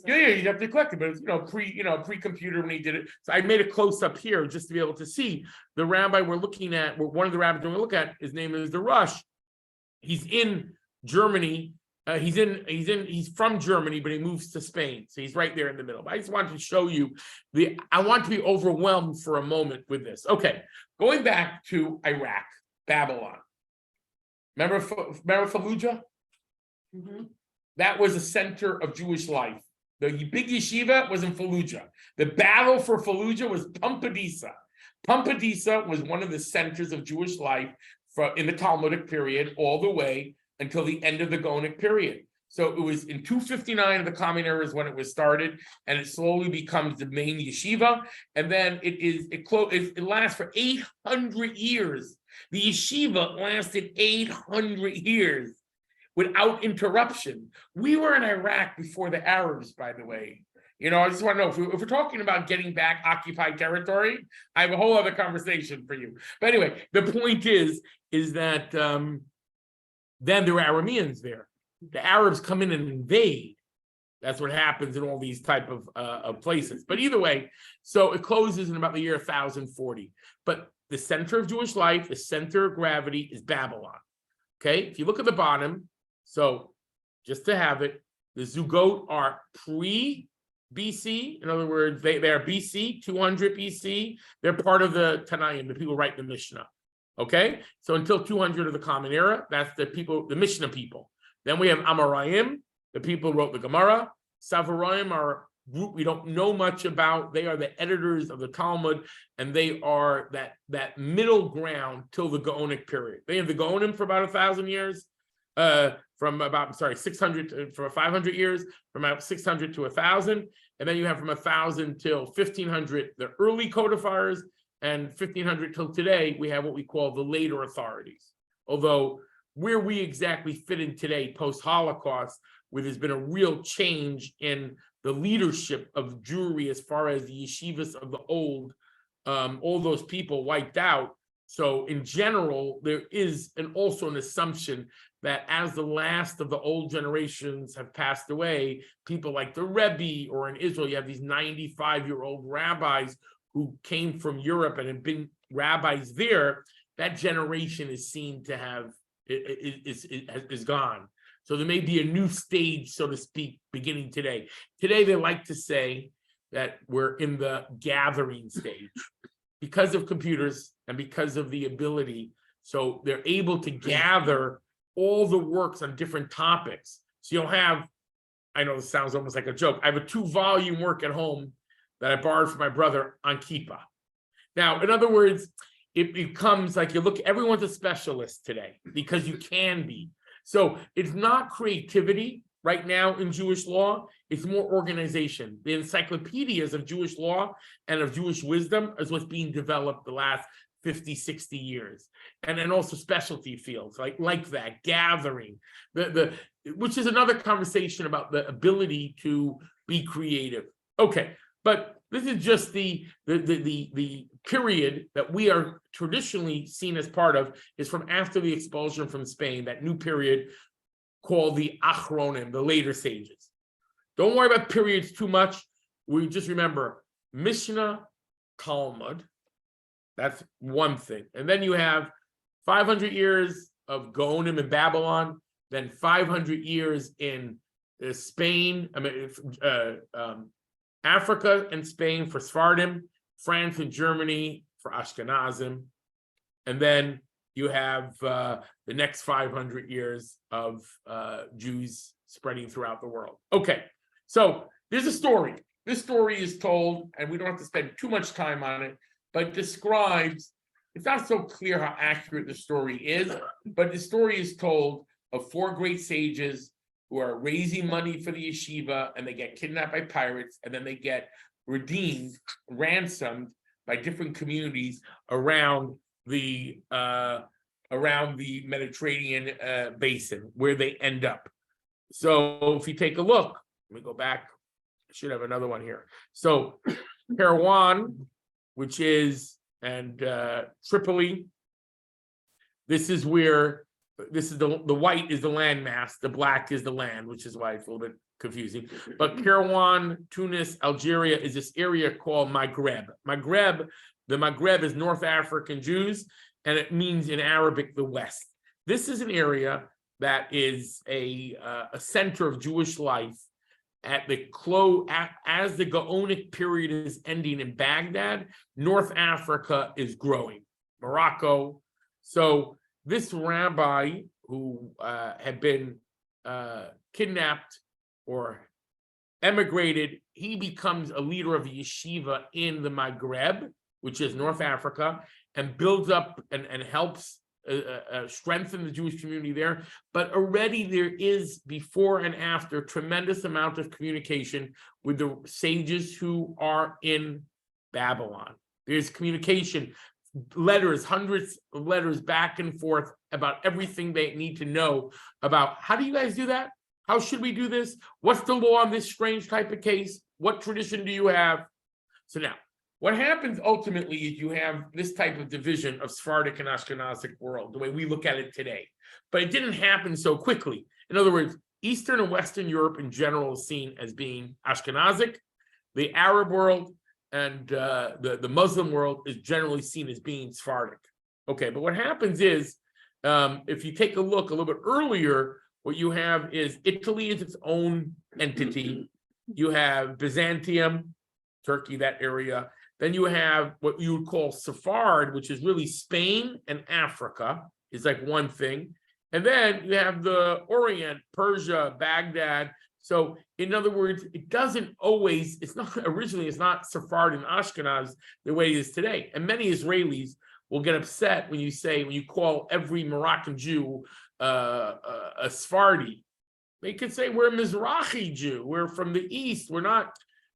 Yeah, you have to collect it, but it's pre-computer when he did it. So I made a close-up here just to be able to see the rabbi we're looking at. One of the rabbis we're going to look at, his name is the Rush. He's in Germany. He's from Germany, but he moves to Spain. So he's right there in the middle. But I just wanted to show you I want to be overwhelmed for a moment with this. Okay, going back to Iraq, Babylon. Remember Fallujah? Mm-hmm. That was a center of Jewish life. The big yeshiva was in Fallujah. The battle for Fallujah was Pumbedisa. Pumbedisa was one of the centers of Jewish life in the Talmudic period all the way until the end of the Gaonic period. So it was in 259 of the Common Era is when it was started, and it slowly becomes the main yeshiva. And then it lasts for 800 years. The yeshiva lasted 800 years without interruption. We were in Iraq before the Arabs, by the way. I just want to know if we're talking about getting back occupied territory, I have a whole other conversation for you. But anyway, the point is that then there are Arameans there. The Arabs come in and invade. That's what happens in all these type of places. But either way, so it closes in about the year 1040. But the center of Jewish life, the center of gravity is Babylon. Okay, if you look at the bottom, so just to have it, the Zugot are pre-BC. In other words, they are BC, 200 BC. They're part of the Tanaim, the people write the Mishnah. Okay, so until 200 of the Common Era, that's the people, the Mishnah people. Then we have Amoraim, the people who wrote the Gemara. Savaroim are a group we don't know much about. They are the editors of the Talmud, and they are that middle ground till the Gaonic period. They have the Gaonim for about 1,000 years, from about 600 for 500 years, from about 600 to 1,000, and then you have from 1,000 till 1,500 the early codifiers, and 1,500 till today we have what we call the later authorities. Although where we exactly fit in today, post-Holocaust, where there's been a real change in the leadership of Jewry as far as the yeshivas of the old, all those people wiped out. So in general, there is also an assumption that as the last of the old generations have passed away, people like the Rebbe, or in Israel, you have these 95-year-old rabbis who came from Europe and have been rabbis there, that generation is seen to have, is gone. So there may be a new stage, so to speak, beginning today. Today, they like to say that we're in the gathering stage because of computers and because of the ability. So they're able to gather all the works on different topics. So you'll have, I know this sounds almost like a joke, I have a 2-volume work at home that I borrowed from my brother on Kippah. Now, in other words, it becomes like everyone's a specialist today because you can be. So it's not creativity right now in Jewish law, it's more organization. The encyclopedias of Jewish law and of Jewish wisdom is what's being developed the last 50, 60 years. And then also specialty fields like that, gathering, which is another conversation about the ability to be creative. Okay, but this is just the period that we are traditionally seen as part of, is from after the expulsion from Spain, that new period called the Achronim, the later sages. Don't worry about periods too much. We just remember Mishnah, Talmud. That's one thing. And then you have 500 years of Gaonim in Babylon, then 500 years in Spain, Africa and Spain for Sephardim, France and Germany for Ashkenazim, and then you have the next 500 years of Jews spreading throughout the world. Okay, so there's a story. This story is told, and we don't have to spend too much time on it, but describes, it's not so clear how accurate the story is, but the story is told of 4 great sages who are raising money for the yeshiva, and they get kidnapped by pirates, and then they get redeemed, ransomed by different communities around the Mediterranean basin, where they end up. So if you take a look, let me go back. I should have another one here. So Kairouan, which is, and Tripoli, this is where, this is the white is the landmass, the black is the land, which is why it's a little bit confusing. But Kairouan, Tunis, Algeria is this area called Maghreb. The Maghreb is North African Jews, and it means in Arabic, the West. This is an area that is a center of Jewish life at the as the Gaonic period is ending in Baghdad. North Africa is growing, Morocco. So this rabbi who had been kidnapped or emigrated, he becomes a leader of a yeshiva in the Maghreb, which is North Africa, and builds up and helps strengthen the Jewish community there. But already there is, before and after, tremendous amount of communication with the sages who are in Babylon. There's communication, letters, hundreds of letters back and forth about everything they need to know about. How do you guys do that? How should we do this? What's the law on this strange type of case? what tradition do you have? So now, what happens ultimately is you have this type of division of Sephardic and Ashkenazic world, the way we look at it today. But it didn't happen so quickly. In other words, Eastern and Western Europe in general is seen as being Ashkenazic. The Arab world and the Muslim world is generally seen as being Sephardic. Okay, but what happens is, if you take a look a little bit earlier, what you have is Italy is its own entity. You have Byzantium, Turkey, that area. Then you have what you would call Sephard, which is really Spain and Africa, is like one thing. And then you have the Orient, Persia, Baghdad. So in other words, it doesn't always, it's not originally, it's not Sephard and Ashkenaz the way it is today. And many Israelis will get upset when you call every Moroccan Jew a Sephardi. They could say we're a Mizrahi Jew, we're from the East, we're not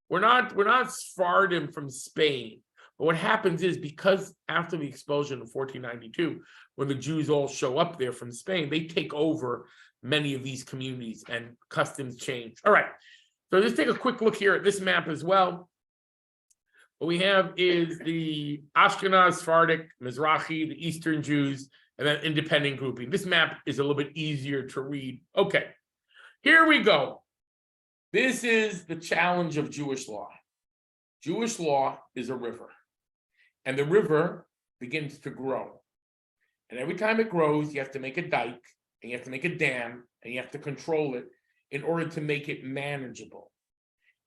Sephardim from Spain. But what happens is, because after the expulsion of 1492, when the Jews all show up there from Spain, they take over many of these communities and customs change. All right, so let's take a quick look here at this map as well. What we have is the Ashkenaz, Sephardic, Mizrahi, the Eastern Jews, and then independent grouping. This map is a little bit easier to read. Okay, here we go. This is the challenge of Jewish law. Jewish law is a river, and the river begins to grow. And every time it grows, you have to make a dike, and you have to make a dam, and you have to control it in order to make it manageable.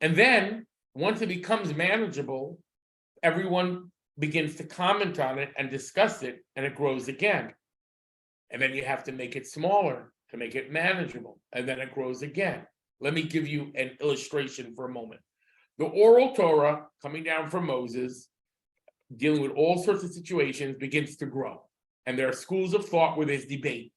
And then, once it becomes manageable, everyone begins to comment on it and discuss it, and it grows again. And then you have to make it smaller to make it manageable, and then it grows again. Let me give you an illustration for a moment. The oral Torah coming down from Moses, dealing with all sorts of situations, begins to grow. And there are schools of thought where there's debate.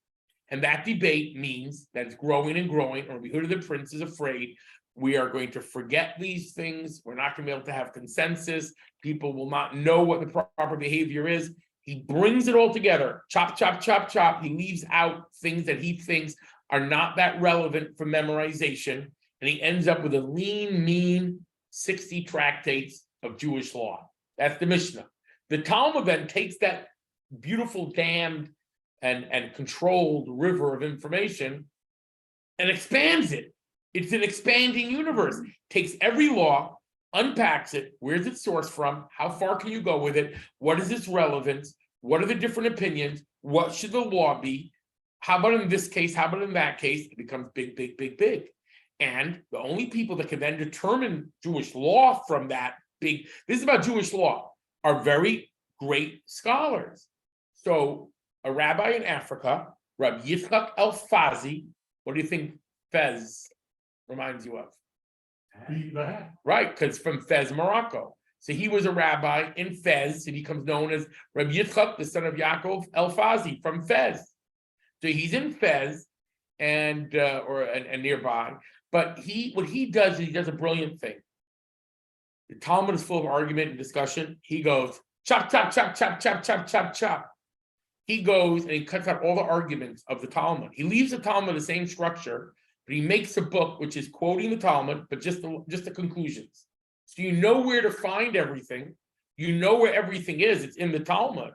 And that debate means that it's growing and growing, or Yehuda the prince is afraid we are going to forget these things. We're not going to be able to have consensus. People will not know what the proper behavior is. He brings it all together, chop, chop, chop, chop. He leaves out things that he thinks are not that relevant for memorization. And he ends up with a lean, mean 60 tractates of Jewish law. That's the Mishnah. The Talmud then takes that beautiful dammed and controlled river of information and expands it. It's an expanding universe. Takes every law, unpacks it. Where's it sourced from? How far can you go with it? What is its relevance? What are the different opinions? What should the law be? How about in this case? How about in that case? It becomes big, big, big, big. And the only people that can then determine Jewish law from that big, this is about Jewish law, are very great scholars. So a rabbi in Africa, Rabbi Yitzchak El-Fazi, what do you think Fez reminds you of? Right, because from Fez, Morocco. So he was a rabbi in Fez. He becomes known as Rabbi Yitzchak, the son of Yaakov El-Fazi from Fez. So he's in Fez and nearby. But what he does is he does a brilliant thing. The Talmud is full of argument and discussion. He goes, chop, chop, chop, chop, chop, chop, chop, chop. He goes and he cuts out all the arguments of the Talmud. He leaves the Talmud the same structure, but he makes a book which is quoting the Talmud, but just the conclusions. So you know where to find everything. You know where everything is. It's in the Talmud.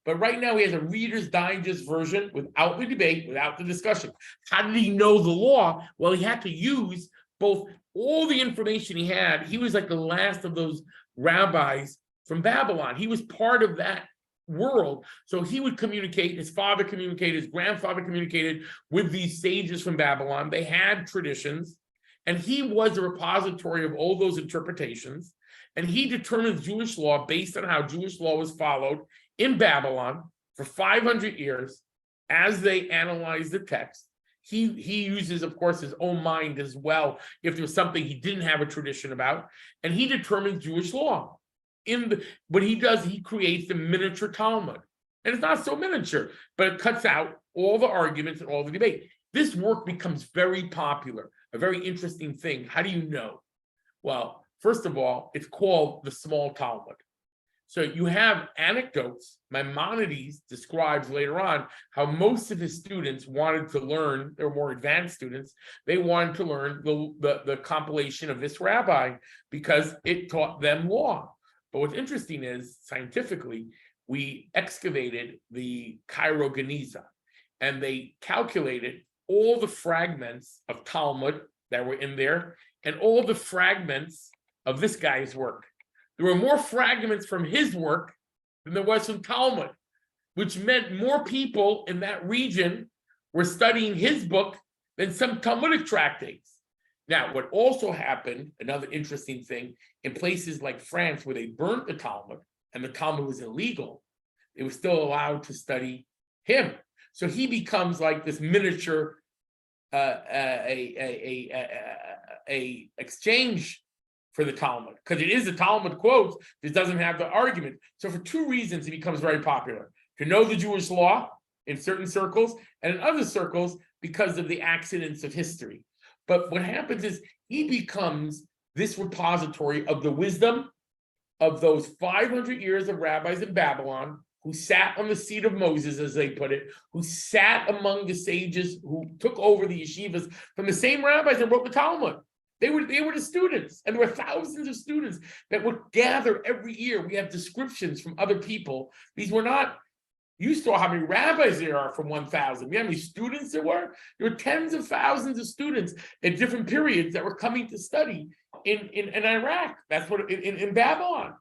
But right now he has a Reader's Digest version without the debate, without the discussion. How did he know the law? Well, he had to use both all the information he had. He was like the last of those rabbis from Babylon. He was part of that world. So he would communicate, his father communicated, his grandfather communicated with these sages from Babylon. They had traditions, and he was a repository of all those interpretations. And he determines Jewish law based on how Jewish law was followed in Babylon for 500 years as they analyze the text. He uses, of course, his own mind as well if there was something he didn't have a tradition about, and he determines Jewish law. What he does, he creates the miniature Talmud. And it's not so miniature, but it cuts out all the arguments and all the debate. This work becomes very popular, a very interesting thing. How do you know? Well, first of all, it's called the Small Talmud. So you have anecdotes. Maimonides describes later on how most of his students wanted to learn, they were more advanced students, they wanted to learn the compilation of this rabbi because it taught them law. But what's interesting is, scientifically, we excavated the Cairo Geniza, and they calculated all the fragments of Talmud that were in there, and all the fragments of this guy's work. There were more fragments from his work than there was from Talmud, which meant more people in that region were studying his book than some Talmudic tractates. Now, what also happened, another interesting thing, in places like France where they burnt the Talmud and the Talmud was illegal, they were still allowed to study him. So he becomes like this miniature exchange for the Talmud, because it is the Talmud quotes. This doesn't have the argument. So for two reasons, he becomes very popular: to know the Jewish law in certain circles, and in other circles because of the accidents of history. But what happens is he becomes this repository of the wisdom of those 500 years of rabbis in Babylon who sat on the seat of Moses, as they put it, who sat among the sages who took over the yeshivas from the same rabbis that wrote the Talmud. They were the students, and there were thousands of students that would gather every year. We have descriptions from other people. These were not, you saw how many rabbis there are from 1,000. You know how many students there were? There were tens of thousands of students at different periods that were coming to study in Iraq. That's what, in Babylon.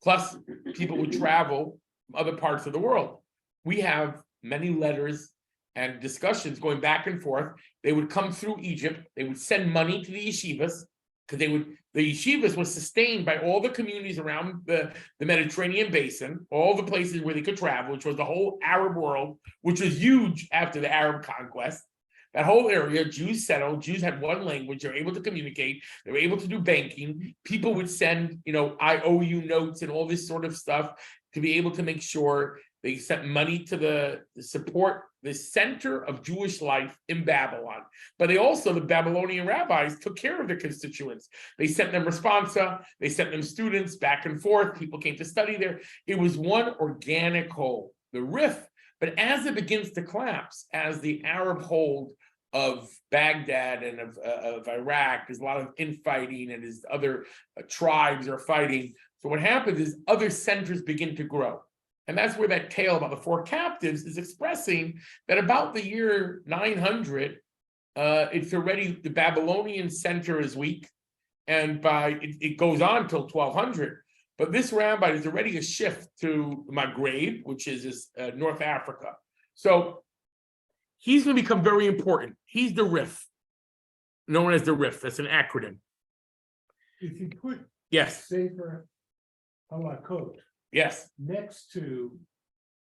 Plus, people would travel from other parts of the world. We have many letters and discussions going back and forth. They would come through Egypt. They would send money to the yeshivas, because the yeshivas were sustained by all the communities around the Mediterranean basin, all the places where they could travel, which was the whole Arab world, which was huge after the Arab conquest. That whole area, Jews settled, Jews had one language, they were able to communicate, they were able to do banking. People would send, IOU notes and all this sort of stuff to be able to make sure they sent money to support the center of Jewish life in Babylon. But the Babylonian rabbis took care of their constituents. They sent them responsa, they sent them students back and forth. People came to study there. It was one organic whole, the Rif. But as it begins to collapse, as the Arab hold of Baghdad and of Iraq, there's a lot of infighting, and as other tribes are fighting. So what happens is other centers begin to grow. And that's where that tale about the four captives is expressing that about the year 900, it's already, the Babylonian center is weak, and it goes on till 1200. But this rabbi is already a shift to Maghreb, which is North Africa. So he's going to become very important. He's the Rif, known as the Rif. That's an acronym. If you put Yes. Sefer Halachot Yes. next to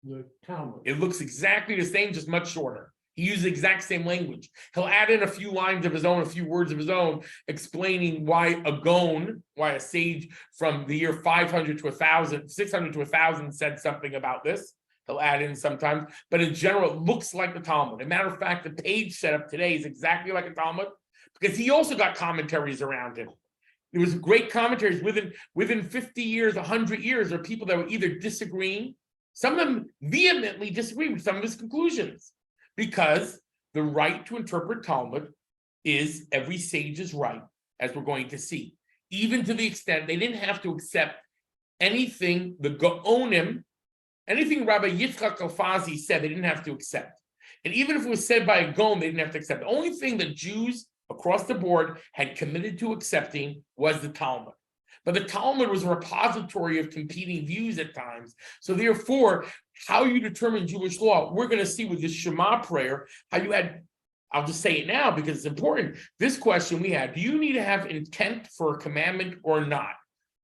the Talmud, It looks exactly the same, just much shorter. He uses the exact same language. He'll add in a few lines of his own, a few words of his own, explaining why a sage from the year 500 to 1,000, 600 to 1,000 said something about this. He'll add in sometimes, but in general, it looks like the Talmud. As a matter of fact, the page setup today is exactly like a Talmud, because he also got commentaries around him. There was great commentaries within 50 years, 100 years, there are people that were either disagreeing, some of them vehemently disagree with some of his conclusions, because the right to interpret Talmud is every sage's right, as we're going to see, even to the extent they didn't have to accept anything the Gaonim, anything Rabbi Yitzchak Alfazi said, they didn't have to accept. And even if it was said by a Gaon, they didn't have to accept. The only thing that Jews across the board had committed to accepting was the Talmud. But the Talmud was a repository of competing views at times. So therefore, how you determine Jewish law, we're going to see with this Shema prayer, how you had, I'll just say it now because it's important. This question we had, do you need to have intent for a commandment or not?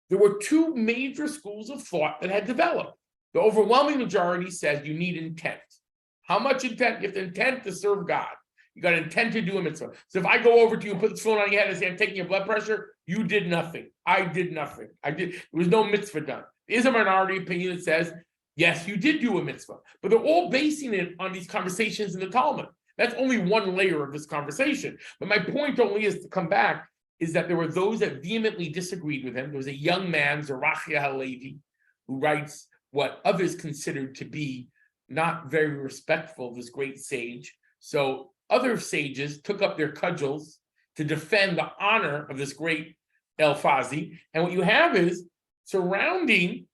There were two major schools of thought that had developed. The overwhelming majority says you need intent. How much intent? You have to intent to serve God. You got to intend to do a mitzvah. So if I go over to you and put this phone on your head and say, I'm taking your blood pressure, you did nothing. I did nothing. There was no mitzvah done. There is a minority opinion that says, yes, you did do a mitzvah. But they're all basing it on these conversations in the Talmud. That's only one layer of this conversation. But my point only is to come back, is that there were those that vehemently disagreed with him. There was a young man, Zerachia Halevi, who writes what others considered to be not very respectful of this great sage. So other sages took up their cudgels to defend the honor of this great Elfazi. And what you have is surrounding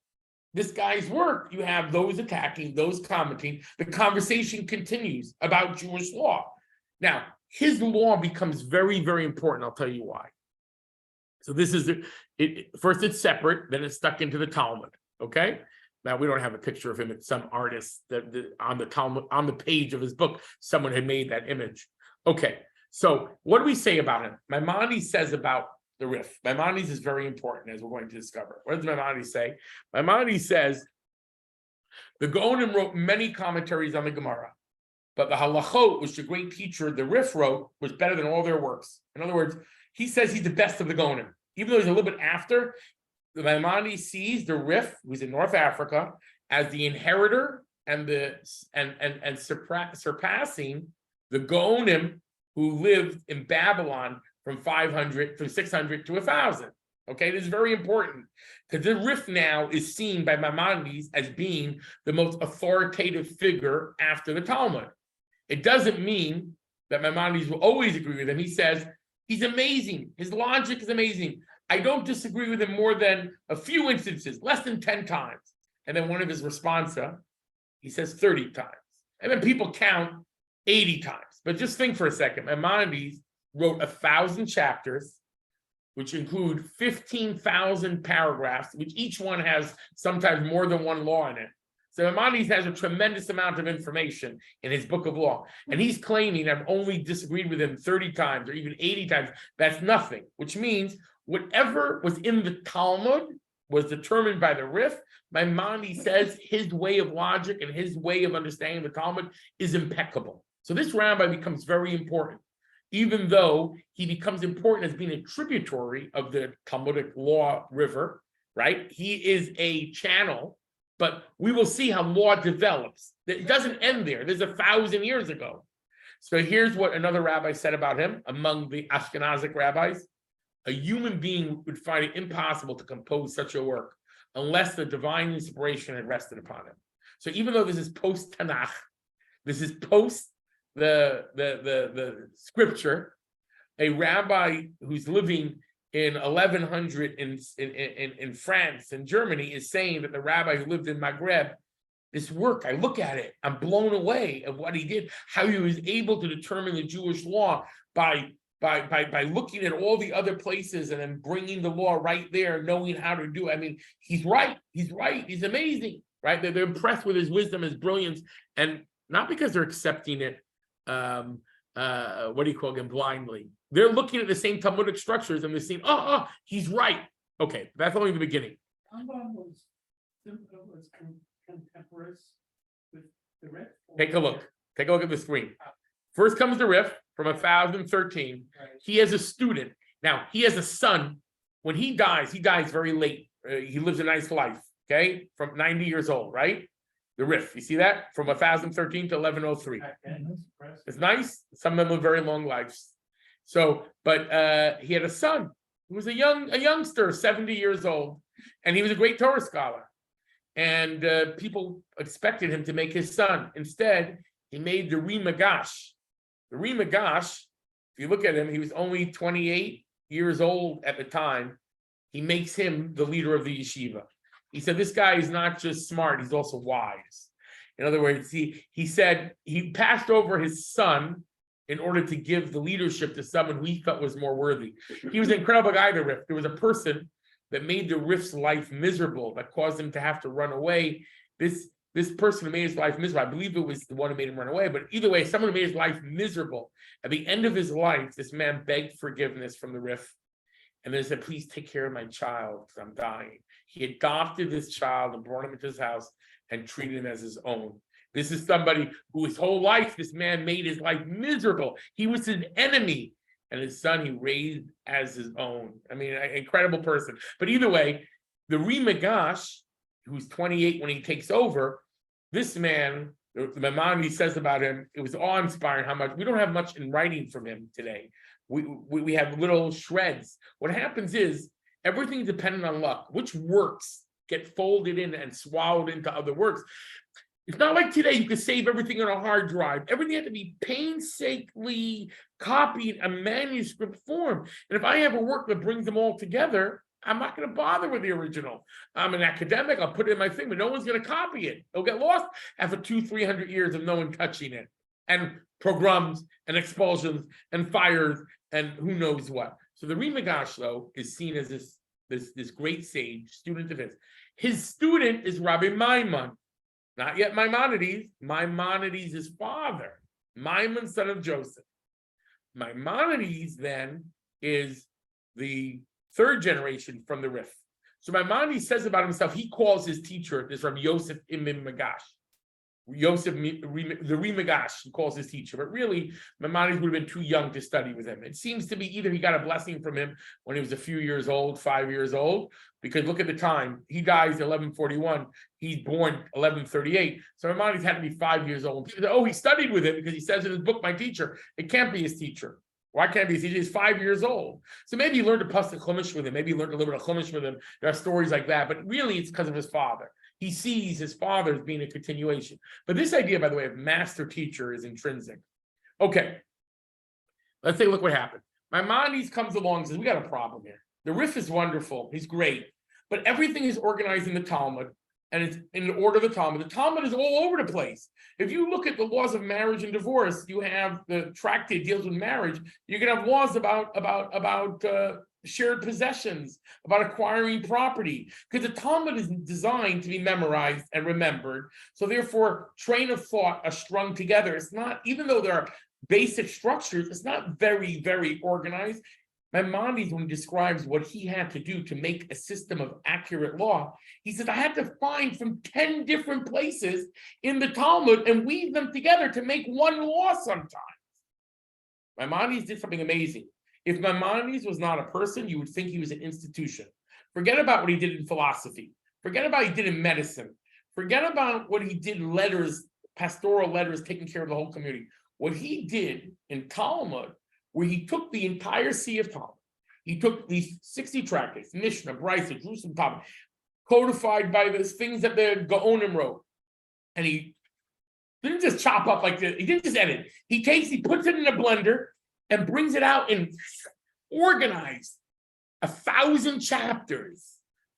this guy's work, you have those attacking, those commenting. The conversation continues about Jewish law. Now, his law becomes very, very important. I'll tell you why. So this is first it's separate, then it's stuck into the Talmud. Okay. Now we don't have a picture of him. It's some artist that on the Talmud, on the page of his book, someone had made that image. Okay. So what do we say about him? Maimonides says about the Rif. Maimonides is very important, as we're going to discover. What does Maimonides say? Maimonides says the Gaonim wrote many commentaries on the Gemara, but the Halachot, which the great teacher, the Rif, wrote, was better than all their works. In other words, he says he's the best of the Gaonim. Even though he's a little bit after, the Maimonides sees the Rif, who's in North Africa, as the inheritor and surpassing the Gaonim who lived in Babylon from 600 to 1,000. Okay, this is very important because the Rif now is seen by Maimonides as being the most authoritative figure after the Talmud. It doesn't mean that Maimonides will always agree with him. He says he's amazing. His logic is amazing. I don't disagree with him more than a few instances, less than 10 times. And then one of his responsa, he says 30 times. And then people count 80 times. But just think for a second. Maimonides wrote 1,000 chapters, which include 15,000 paragraphs, which each one has sometimes more than one law in it. So Maimonides has a tremendous amount of information in his book of law. And he's claiming I've only disagreed with him 30 times or even 80 times. That's nothing, which means whatever was in the Talmud was determined by the Rif. Maimonides says his way of logic and his way of understanding the Talmud is impeccable. So this rabbi becomes very important, even though he becomes important as being a tributary of the Talmudic law river, right? He is a channel, but we will see how law develops. It doesn't end there. There's 1,000 years ago. So here's what another rabbi said about him among the Ashkenazic rabbis. A human being would find it impossible to compose such a work unless the divine inspiration had rested upon him. So even though this is post-Tanakh, this is post the scripture, a rabbi who's living in 1100 in France and Germany is saying that the rabbi who lived in Maghreb, this work, I look at it, I'm blown away of what he did, how he was able to determine the Jewish law by looking at all the other places and then bringing the law right there, knowing how to do it. I mean, he's right, he's amazing, right? They're impressed with his wisdom, his brilliance, and not because they're accepting it, blindly. They're looking at the same Talmudic structures and they're saying, he's right. Okay, that's only the beginning. Rambam was contemporaries with the Rif. Take a look at the screen. First comes the Rif from 1013. Right. He has a student. Now, he has a son. When he dies very late. He lives a nice life, okay? From 90 years old, right? The Rif, you see that? From 1013 to 1103. It's nice. Some of them live very long lives. So, but he had a son who was a youngster, 70 years old, and he was a great Torah scholar. And people expected him to make his son. Instead, he made the Rimagash. The Rimagash, if you look at him, he was only 28 years old at the time. He makes him the leader of the yeshiva. He said, this guy is not just smart, he's also wise. In other words, he said he passed over his son in order to give the leadership to someone who he felt was more worthy. He was an incredible guy, the Rif. There was a person that made the Rif's life miserable, that caused him to have to run away. This person who made his life miserable, I believe it was the one who made him run away, but either way, someone who made his life miserable. At the end of his life, this man begged forgiveness from the Rif. And then said, please take care of my child because I'm dying. He adopted this child and brought him into his house and treated him as his own. This is somebody who his whole life, this man made his life miserable. He was his enemy. And his son, he raised as his own. I mean, an incredible person. But either way, the Rimagash, who's 28 when he takes over, this man, the Maimonides says about him, it was awe-inspiring how much, we don't have much in writing from him today. We have little shreds. What happens is everything's dependent on luck. Which works get folded in and swallowed into other works. It's not like today you can save everything on a hard drive. Everything had to be painstakingly copied in manuscript form. And if I have a work that brings them all together, I'm not going to bother with the original. I'm an academic. I'll put it in my thing, but no one's going to copy it. It'll get lost after 200-300 years of no one touching it. And pogroms and expulsions and fires and who knows what. So the Rimigash, though, is seen as this great sage, student of his. His student is Rabbi Maimon. Not yet Maimonides. Maimonides' his father. Maimon, son of Joseph. Maimonides then is the third generation from the Rif. So Maimonides says about himself, he calls his teacher, this Rabbi Yosef Ibn Magash. Yosef, the Rimigash, he calls his teacher, but really Maimonides would have been too young to study with him. It seems to be either he got a blessing from him when he was a few years old, 5 years old, because look at the time, he dies in 1141, he's born 1138, so Maimonides had to be 5 years old. People say, oh, he studied with him because he says in his book, my teacher. It can't be his teacher. Why can't it be his teacher? He's 5 years old. So maybe he learned to pasuk chumash with him, maybe he learned a little bit of chumash with him. There are stories like that, but really it's because of his father. He sees his father as being a continuation. But this idea, by the way, of master teacher is intrinsic. Okay, let's take a look what happened. Maimonides comes along and says, we got a problem here. The Rif is wonderful, he's great, but everything is organized in the Talmud, and it's in the order of the Talmud. The Talmud is all over the place. If you look at the laws of marriage and divorce, you have the tractate deals with marriage. You're going to have laws about shared possessions, about acquiring property, because the Talmud is designed to be memorized and remembered. So therefore, train of thought are strung together. It's not, even though there are basic structures, it's not very, very organized. Maimonides, when he describes what he had to do to make a system of accurate law, he says, I had to find from 10 different places in the Talmud and weave them together to make one law sometimes. Maimonides did something amazing. If Maimonides was not a person, you would think he was an institution. Forget about what he did in philosophy. Forget about what he did in medicine. Forget about what he did in letters, pastoral letters, taking care of the whole community. What he did in Talmud, where he took the entire sea of Talmud, he took these 60 tractates, Mishnah, Brisa, Jerusalem, Talmud, codified by the things that the Gaonim wrote, and he didn't just chop up like this. He didn't just edit. He puts it in a blender and brings it out in organized 1,000 chapters,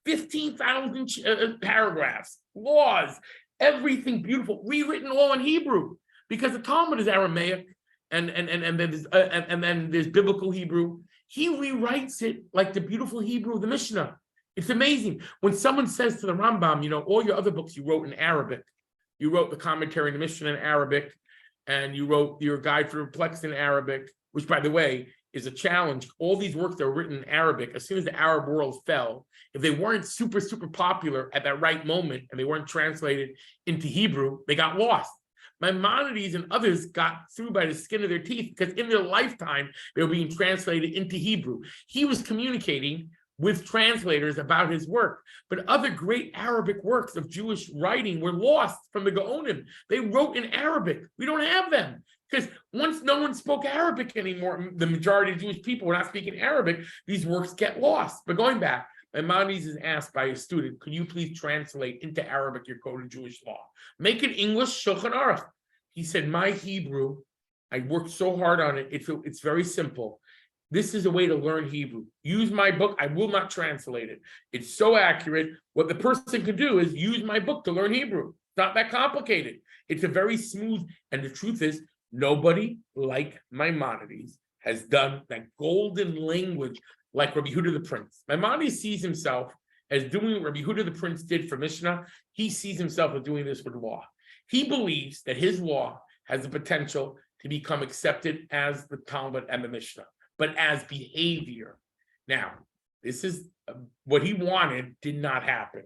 15,000 paragraphs, laws, everything beautiful, rewritten all in Hebrew, because the Talmud is Aramaic, and then there's biblical Hebrew. He rewrites it like the beautiful Hebrew of the Mishnah. It's amazing. When someone says to the Rambam, you know, all your other books you wrote in Arabic, you wrote the commentary in the Mishnah in Arabic, and you wrote your guide for perplexed in Arabic, which, by the way, is a challenge. All these works that were written in Arabic, as soon as the Arab world fell, if they weren't super, super popular at that right moment and they weren't translated into Hebrew, they got lost. Maimonides and others got through by the skin of their teeth because in their lifetime, they were being translated into Hebrew. He was communicating with translators about his work. But other great Arabic works of Jewish writing were lost from the Gaonim. They wrote in Arabic. We don't have them. Because once no one spoke Arabic anymore, the majority of Jewish people were not speaking Arabic, these works get lost. But going back, Maimonides is asked by a student, could you please translate into Arabic your code of Jewish law? Make it English, Shulchan Aruch. He said, my Hebrew, I worked so hard on it, it's very simple. This is a way to learn Hebrew. Use my book, I will not translate it. It's so accurate. What the person can do is use my book to learn Hebrew. It's not that complicated. It's a very smooth, and the truth is, nobody like Maimonides has done that golden language like Rabbi Yehuda the Prince. Maimonides sees himself as doing what Rabbi Yehuda the Prince did for Mishnah. He sees himself as doing this with law. He believes that his law has the potential to become accepted as the Talmud and the Mishnah, but as behavior. Now, this is what he wanted did not happen.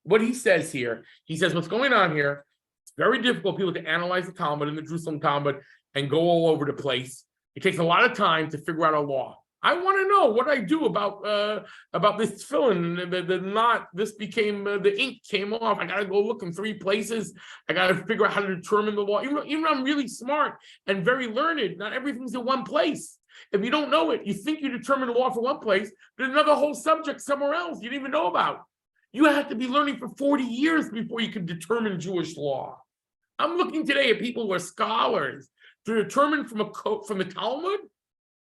What he says here, he says, what's going on here, it's very difficult for people to analyze the Talmud and the Jerusalem Talmud and go all over the place. It takes a lot of time to figure out a law. I want to know what I do about this tefillin. The knot, this became, the ink came off. I got to go look in 3 places. I got to figure out how to determine the law. Even though I'm really smart and very learned, not everything's in one place. If you don't know it, you think you determine the law for one place, but another whole subject somewhere else you didn't even know about. You have to be learning for 40 years before you can determine Jewish law. I'm looking today at people who are scholars to determine from the Talmud.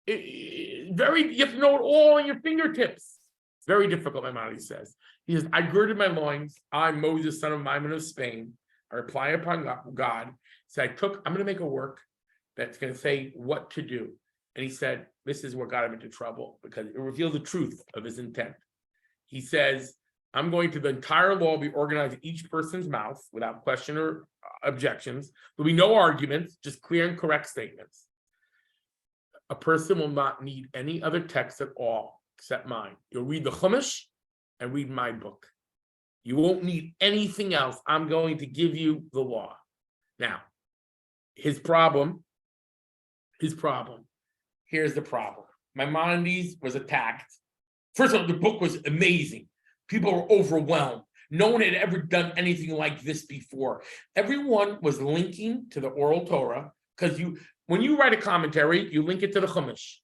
You have to know it all on your fingertips. Very difficult, Maimonides says. He says, I girded my loins, I, Moses, son of Maimon of Spain, I rely upon God. So I'm going to make a work that's going to say what to do. And he said, this is what got him into trouble because it revealed the truth of his intent. He says, I'm going to the entire law be organized in each person's mouth without question or objections. There'll be no arguments, just clear and correct statements. A person will not need any other text at all except mine. You'll read the Chumash and read my book. You won't need anything else. I'm going to give you the law. Now, his problem. Here's the problem. Maimonides was attacked. First of all, the book was amazing. People were overwhelmed. No one had ever done anything like this before. Everyone was linking to the oral Torah because when you write a commentary, you link it to the Chumash.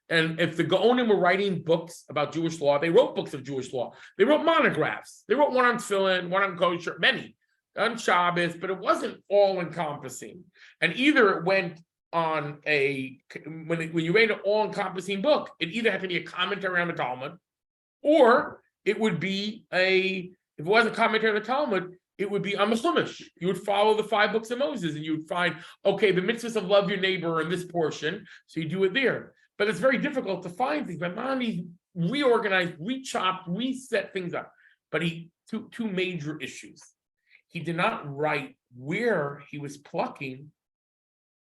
And if the Gaonim were writing books about Jewish law, they wrote books of Jewish law. They wrote monographs. They wrote one on Tefillin, one on kosher, many on Shabbos, but it wasn't all encompassing. And either it went on when you read an all-encompassing book, it either had to be a commentary on the Talmud, or it would be if it wasn't a commentary on the Talmud, it would be on the Chumash. You would follow the 5 books of Moses, and you would find, okay, the mitzvahs of love your neighbor in this portion, so you do it there. But it's very difficult to find things. Maimonides reorganized, rechopped, reset things up. But two major issues. He did not write where he was plucking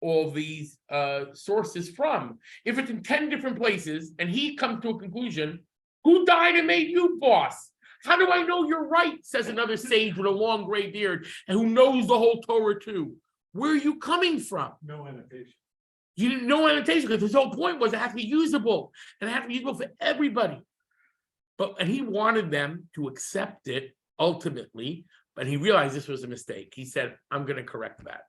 all these sources from. If it's in 10 different places and he comes to a conclusion, who died and made you boss? How do I know you're right? Says another sage with a long gray beard and who knows the whole Torah too. Where are you coming from? No annotation. You didn't know annotation because his whole point was it had to be usable and it had to be usable for everybody. And he wanted them to accept it ultimately, but he realized this was a mistake. He said, I'm going to correct that.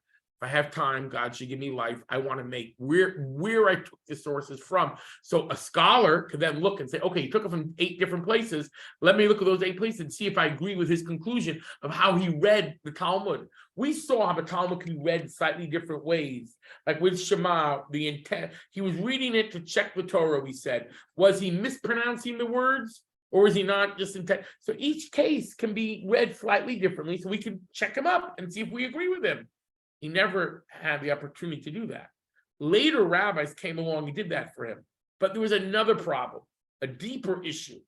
If I have time, God should give me life. I want to make where I took the sources from. So a scholar could then look and say, okay, he took it from 8 different places. Let me look at those 8 places and see if I agree with his conclusion of how he read the Talmud. We saw how the Talmud can be read slightly different ways. Like with Shema, the intent, he was reading it to check the Torah, we said. Was he mispronouncing the words? Or is he not just intent? So each case can be read slightly differently so we can check him up and see if we agree with him. He never had the opportunity to do that. Later rabbis came along and did that for him. But there was another problem, a deeper issue,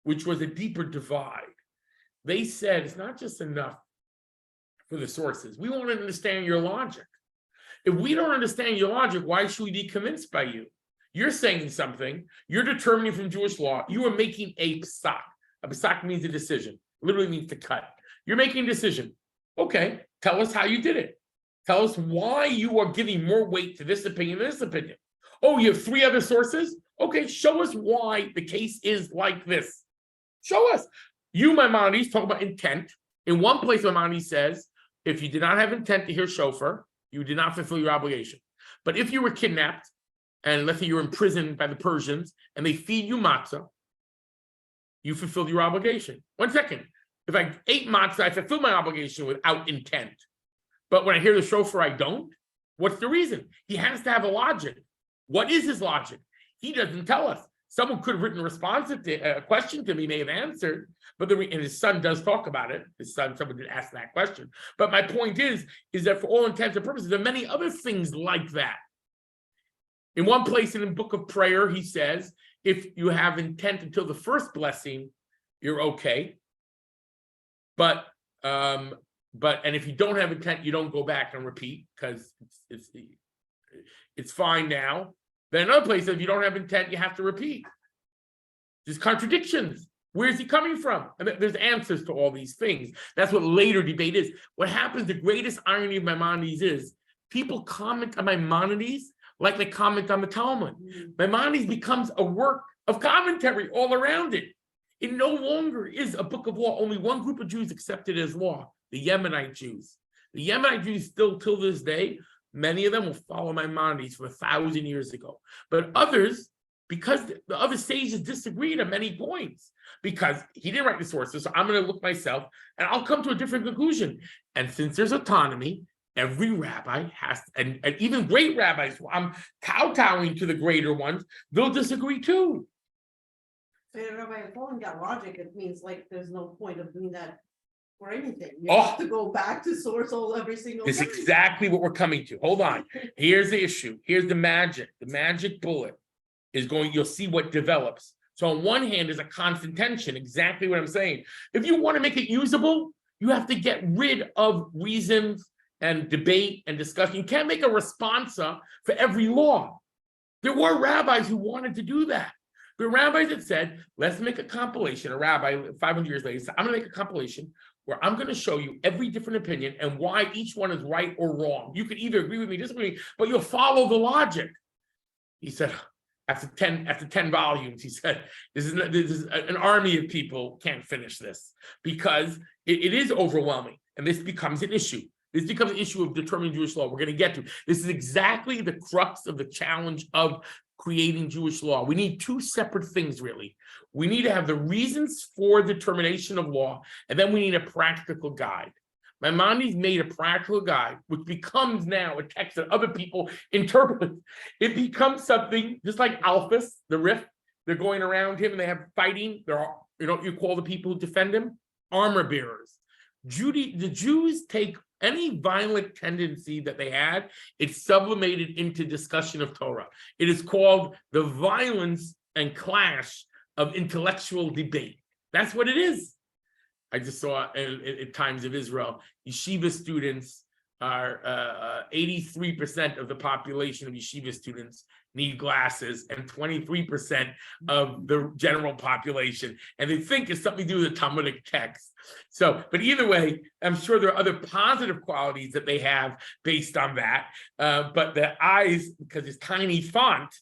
which was a deeper divide. They said it's not just enough for the sources. We want to understand your logic. If we don't understand your logic, why should we be convinced by you? You're saying something, you're determining from Jewish law, you are making a psak. A psak means a decision, literally means to cut. You're making a decision. Okay, tell us how you did it. Tell us why you are giving more weight to this opinion than this opinion. Oh, you have 3 other sources? Okay, show us why the case is like this. Show us. You, Maimonides, talk about intent. In one place, Maimonides says, if you did not have intent to hear shofar, you did not fulfill your obligation. But if you were kidnapped, and let's say you're imprisoned by the Persians, and they feed you matzah, you fulfilled your obligation. 1 second. If I ate matzah, I fulfill my obligation without intent. But when I hear the shofar, I don't. What's the reason? He has to have a logic. What is his logic? He doesn't tell us. Someone could have written a response to a question to me, may have answered, but and his son does talk about it. His son, someone did ask that question. But my point is that for all intents and purposes, there are many other things like that. In one place in the book of prayer, he says, if you have intent until the first blessing, you're okay. But if you don't have intent, you don't go back and repeat because it's fine now. Then another place, if you don't have intent, you have to repeat. There's contradictions. Where's he coming from? And there's answers to all these things. That's what later debate is. What happens, the greatest irony of Maimonides is people comment on Maimonides like they comment on the Talmud. Maimonides becomes a work of commentary all around it. It no longer is a book of law. Only one group of Jews accepted it as law, the Yemenite Jews. The Yemenite Jews still till this day, many of them will follow Maimonides from 1,000 years ago. But others because the other sages disagreed on many points, because he didn't write the sources. So I'm going to look myself and I'll come to a different conclusion. And since there's autonomy, every rabbi has, and even great rabbis, I'm kowtowing to the greater ones, they'll disagree too. So, Rabbi, following that logic, it means like there's no point of doing that for anything. You Oh. have to go back to source every single This is time. exactly what we're coming to. Hold on. Here's the issue. Here's the magic. The magic bullet is going, you'll see what develops. So on one hand, there's a constant tension, exactly what I'm saying. If you want to make it usable, you have to get rid of reasons and debate and discussion. You can't make a responsa for every law. There were rabbis who wanted to do that. There were rabbis that said, let's make a compilation. A rabbi 500 years later said, I'm going to make a compilation where I'm going to show you every different opinion and why each one is right or wrong. You can either agree with me, disagree, but you'll follow the logic. He said, after 10 volumes, he said, this is an army of people can't finish this, because it is overwhelming. And this becomes an issue. This becomes an issue of determining Jewish law. We're going to get to. This is exactly the crux of the challenge of creating Jewish law. We need two separate things, really. We need to have the reasons for determination of law, and then we need a practical guide. Maimonides made a practical guide, which becomes now a text that other people interpret. It becomes something just like Alphas, the Rif. They're going around him and they have fighting. There are, you call the people who defend him armor bearers. The Jews take any violent tendency that they had, it's sublimated into discussion of Torah. It is called the violence and clash of intellectual debate. That's what it is. I just saw in Times of Israel, yeshiva students are 83% of the population of yeshiva students need glasses, and 23% of the general population, and they think it's something to do with the Talmudic text. So, but either way, I'm sure there are other positive qualities that they have based on that. But the eyes, because it's tiny font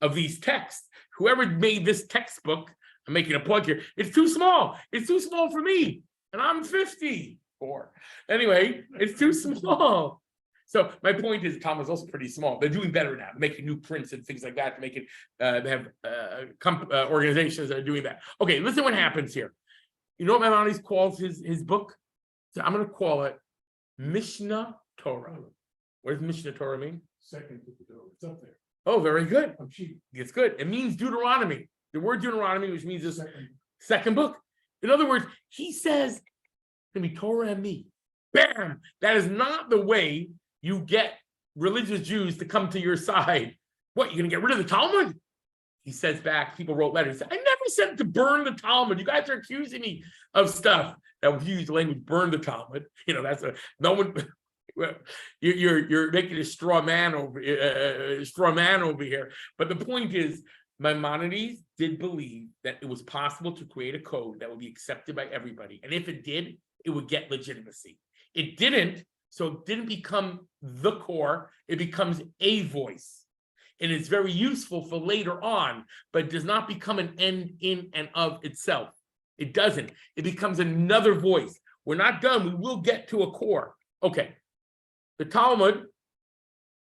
of these texts, whoever made this textbook, I'm making a plug here, it's too small. It's too small for me, and I'm 54. Anyway, it's too small. So my point is, Tom is also pretty small. They're doing better now, making new prints and things like that to make it. They have organizations that are doing that. Okay, listen what happens here. You know what Maimonides calls his book? So I'm going to call it Mishnah Torah. What does Mishnah Torah mean? Second to the door. It's up there. Oh, very good. I'm cheap. It's good. It means Deuteronomy. The word Deuteronomy, which means this Second. second book. In other words, he says, it's going to be Torah and me. Bam! That is not the way you get religious Jews to come to your side. What, you're going to get rid of the Talmud? He says back, people wrote letters. He said, I never said to burn the Talmud. You guys are accusing me of stuff. That we use the language, burn the Talmud. That's no one. You're making a straw man over here. But the point is, Maimonides did believe that it was possible to create a code that would be accepted by everybody. And if it did, it would get legitimacy. It didn't, so it didn't become the core, it becomes a voice. And it's very useful for later on, but it does not become an end in and of itself. It doesn't. It becomes another voice. We're not done. We will get to a core. Okay. The Talmud,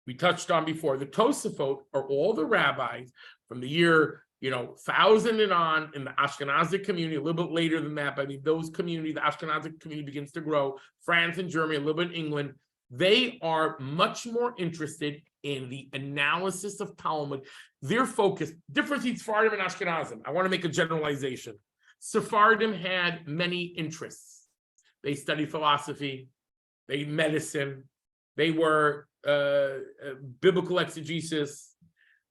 we touched on before. The Tosafot are all the rabbis from the year 1000 and on in the Ashkenazic community. A little bit later than that, but I mean those communities, the Ashkenazic community begins to grow. France and Germany, a little bit in England. They are much more interested in the analysis of Talmud. Their focus, difference between Sephardim and Ashkenazim. I want to make a generalization. Sephardim had many interests. They studied philosophy, they medicine, they were biblical exegesis.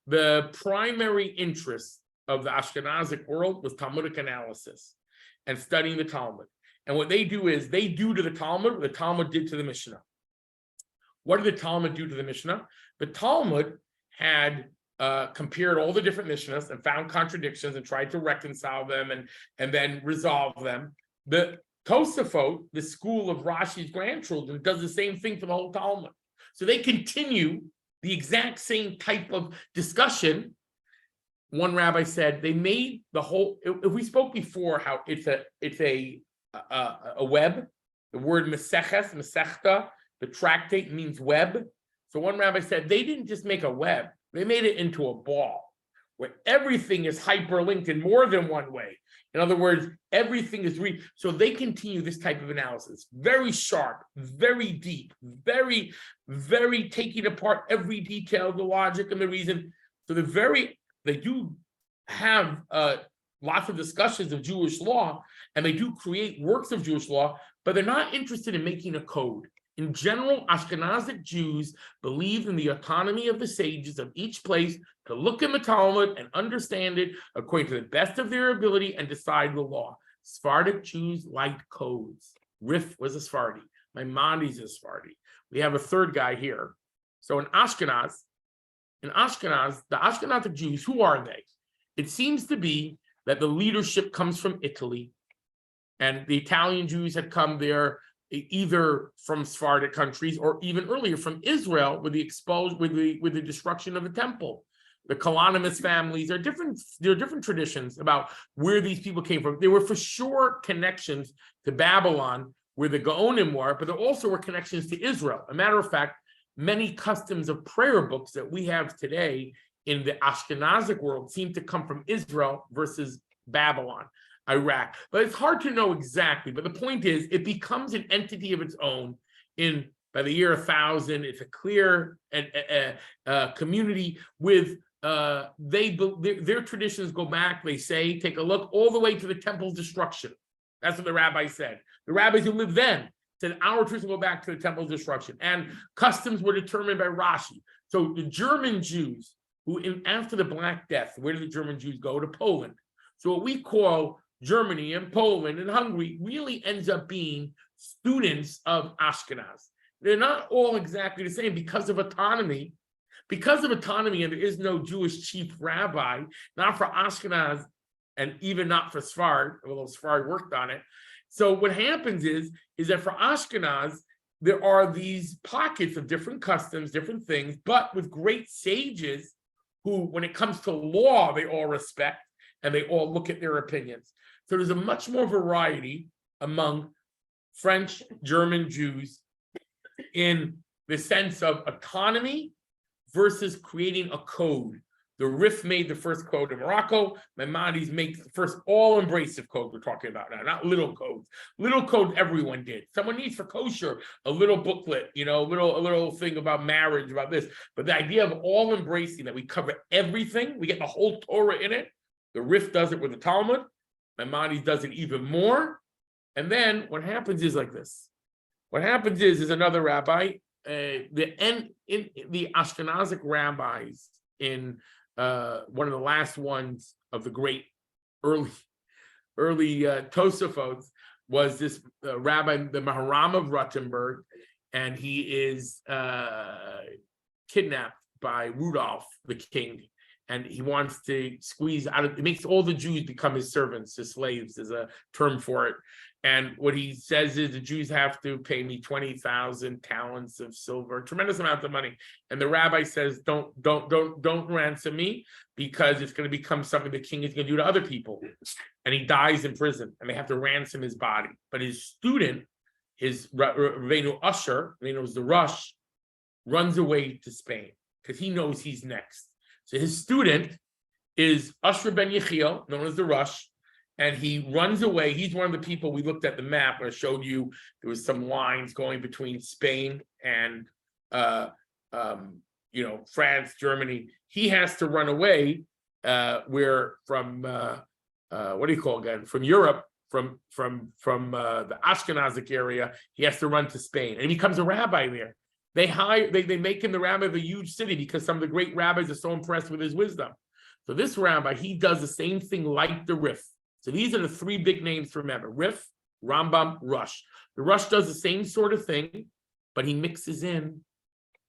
The primary interest of the Ashkenazic world was Talmudic analysis and studying the Talmud. And what they do is they do to the Talmud what the Talmud did to the Mishnah. What did the Talmud do to the Mishnah? The Talmud had compared all the different Mishnahs and found contradictions and tried to reconcile them and then resolve them. The Tosafot, the school of Rashi's grandchildren, does the same thing for the whole Talmud. So they continue the exact same type of discussion. One rabbi said they made the whole. If we spoke before how it's a web. The word mesechta, the tractate means web. So one rabbi said they didn't just make a web; they made it into a ball, where everything is hyperlinked in more than one way. In other words, everything is so they continue this type of analysis, very sharp, very deep, very, very taking apart every detail, the logic and the reason. So they do have lots of discussions of Jewish law, and they do create works of Jewish law, but they're not interested in making a code. In general, Ashkenazic Jews believe in the autonomy of the sages of each place to look in the Talmud and understand it according to the best of their ability and decide the law. Sephardic Jews liked codes. Rif was a Sephardi. Maimonides is a Sephardi. We have a third guy here. So in Ashkenaz, the Ashkenazic Jews, who are they? It seems to be that the leadership comes from Italy, and the Italian Jews had come there either from Sephardic countries or even earlier from Israel with the destruction of the temple. The Colonimus families, there are different traditions about where these people came from. There were for sure connections to Babylon, where the Gaonim were, but there also were connections to Israel. A matter of fact, many customs of prayer books that we have today in the Ashkenazic world seem to come from Israel versus Babylon, Iraq. But it's hard to know exactly. But the point is, it becomes an entity of its own by the year 1000. It's a clear community with their traditions go back, they say, take a look all the way to the temple's destruction. That's what the rabbi said. The rabbis who lived then said our tradition go back to the temple's destruction. And customs were determined by Rashi. So the German Jews, after the Black Death, where did the German Jews go? To Poland. So what we call Germany and Poland and Hungary really ends up being students of Ashkenaz. They're not all exactly the same because of autonomy. Because of autonomy, and there is no Jewish chief rabbi, not for Ashkenaz and even not for Sfard, although Sfard worked on it. So what happens is that for Ashkenaz, there are these pockets of different customs, different things, but with great sages who, when it comes to law, they all respect and they all look at their opinions. So there's a much more variety among French, German Jews in the sense of autonomy versus creating a code. The Rif made the first code in Morocco. Maimonides makes the first all-embracive code we're talking about now, not little codes. Little code everyone did. Someone needs for kosher a little booklet, a little thing about marriage, about this. But the idea of all embracing, that we cover everything, we get the whole Torah in it. The Rif does it with the Talmud. Maimonides does it even more. And then what happens is like this. What happens is another rabbi, the Ashkenazic rabbis in one of the last ones of the great early Tosafots was this rabbi, the Maharam of Rottenburg, and he is kidnapped by Rudolph, the king, and he wants to squeeze out of it, makes all the Jews become his servants, his slaves is a term for it. And what he says is the Jews have to pay me 20,000 talents of silver, tremendous amount of money. And the rabbi says, don't ransom me, because it's going to become something the king is going to do to other people. And he dies in prison, and they have to ransom his body. But his student, his Rabbeinu Usher, he knows the Rush, runs away to Spain because he knows he's next. So his student is Usher ben Yechiel, known as the Rush. And he runs away. He's one of the people, we looked at the map. I showed you there was some lines going between Spain and France, Germany. He has to run away. Where from what do you call again? From Europe, from the Ashkenazic area. He has to run to Spain, and he becomes a rabbi there. They make him the rabbi of a huge city because some of the great rabbis are so impressed with his wisdom. So this rabbi, he does the same thing like the Rif. So these are the three big names to remember: Rif, Rambam, Rush. The Rush does the same sort of thing, but he mixes in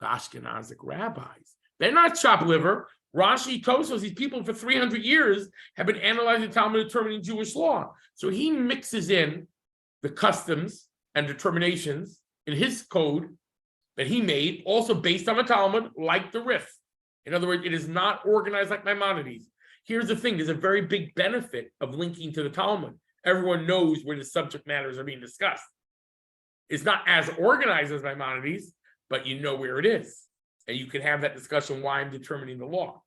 the Ashkenazic rabbis. They're not chopped liver. Rashi, Tosos, these people for 300 years have been analyzing Talmud, determining Jewish law. So he mixes in the customs and determinations in his code that he made, also based on the Talmud, like the Rif. In other words, it is not organized like Maimonides. Here's the thing, there's a very big benefit of linking to the Talmud. Everyone knows where the subject matters are being discussed. It's not as organized as Maimonides, but you know where it is. And you can have that discussion why I'm determining the law.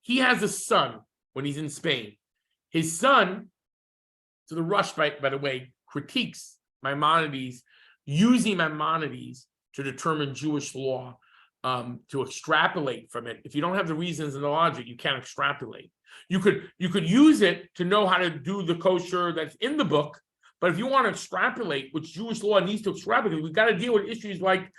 He has a son when he's in Spain. His son, so the Rush, by the way, critiques Maimonides, using Maimonides to determine Jewish law, to extrapolate from it. If you don't have the reasons and the logic, you can't extrapolate. You could use it to know how to do the kosher that's in the book, but if you want to extrapolate, which Jewish law needs to extrapolate, we've got to deal with issues like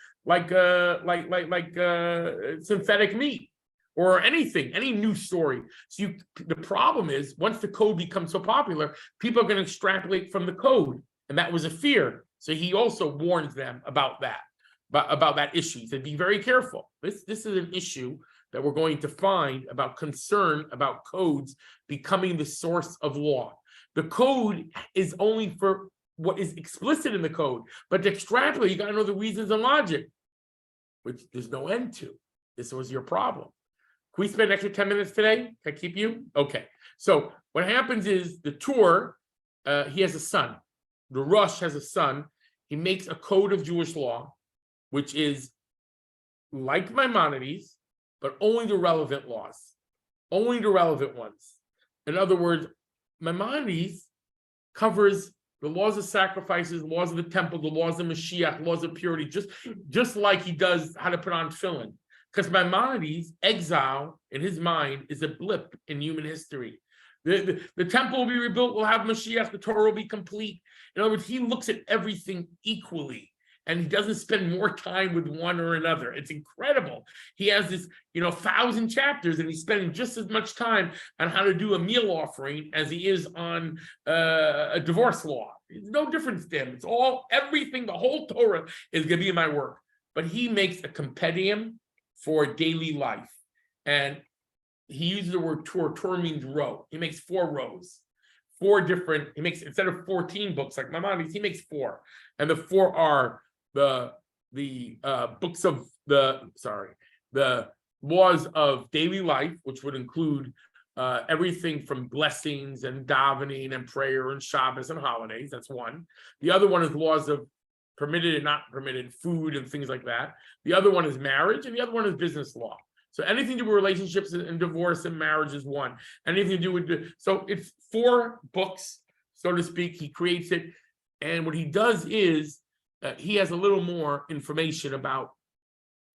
synthetic meat or anything, any new story. So the problem is, once the code becomes so popular, people are going to extrapolate from the code, and that was a fear. So he also warns them about that issue. He said, be very careful. This is an issue that we're going to find about concern about codes becoming the source of law. The code is only for what is explicit in the code, but to extrapolate, you got to know the reasons and logic, which there's no end to. This was your problem. Can we spend an extra 10 minutes today? Can I keep you? Okay. So what happens is the Tur, he has a son. The Rush has a son. He makes a code of Jewish law, which is like Maimonides, but only the relevant laws, only the relevant ones. In other words, Maimonides covers the laws of sacrifices, the laws of the temple, the laws of Mashiach, laws of purity, just like he does how to put on tefillin. Because Maimonides' exile in his mind is a blip in human history. The temple will be rebuilt, we'll have Mashiach, the Torah will be complete. In other words, he looks at everything equally, and he doesn't spend more time with one or another. It's incredible. He has this, 1,000 chapters, and he's spending just as much time on how to do a meal offering as he is on a divorce law. It's no difference to him. It's everything, the whole Torah is going to be in my work. But he makes a compendium for daily life. And he uses the word Tur. Tur means row. He makes 4 rows. 4 different, he makes, instead of 14 books like Maimonides, he makes 4. And the 4 are the books of the laws of daily life, which would include everything from blessings and davening and prayer and Shabbos and holidays. That's one. The other one is laws of permitted and not permitted, food and things like that. The other one is marriage, and the other one is business law. So anything to do with relationships and divorce and marriage is one. Anything to do with so it's 4 books, so to speak. He creates it, and what he does is he has a little more information about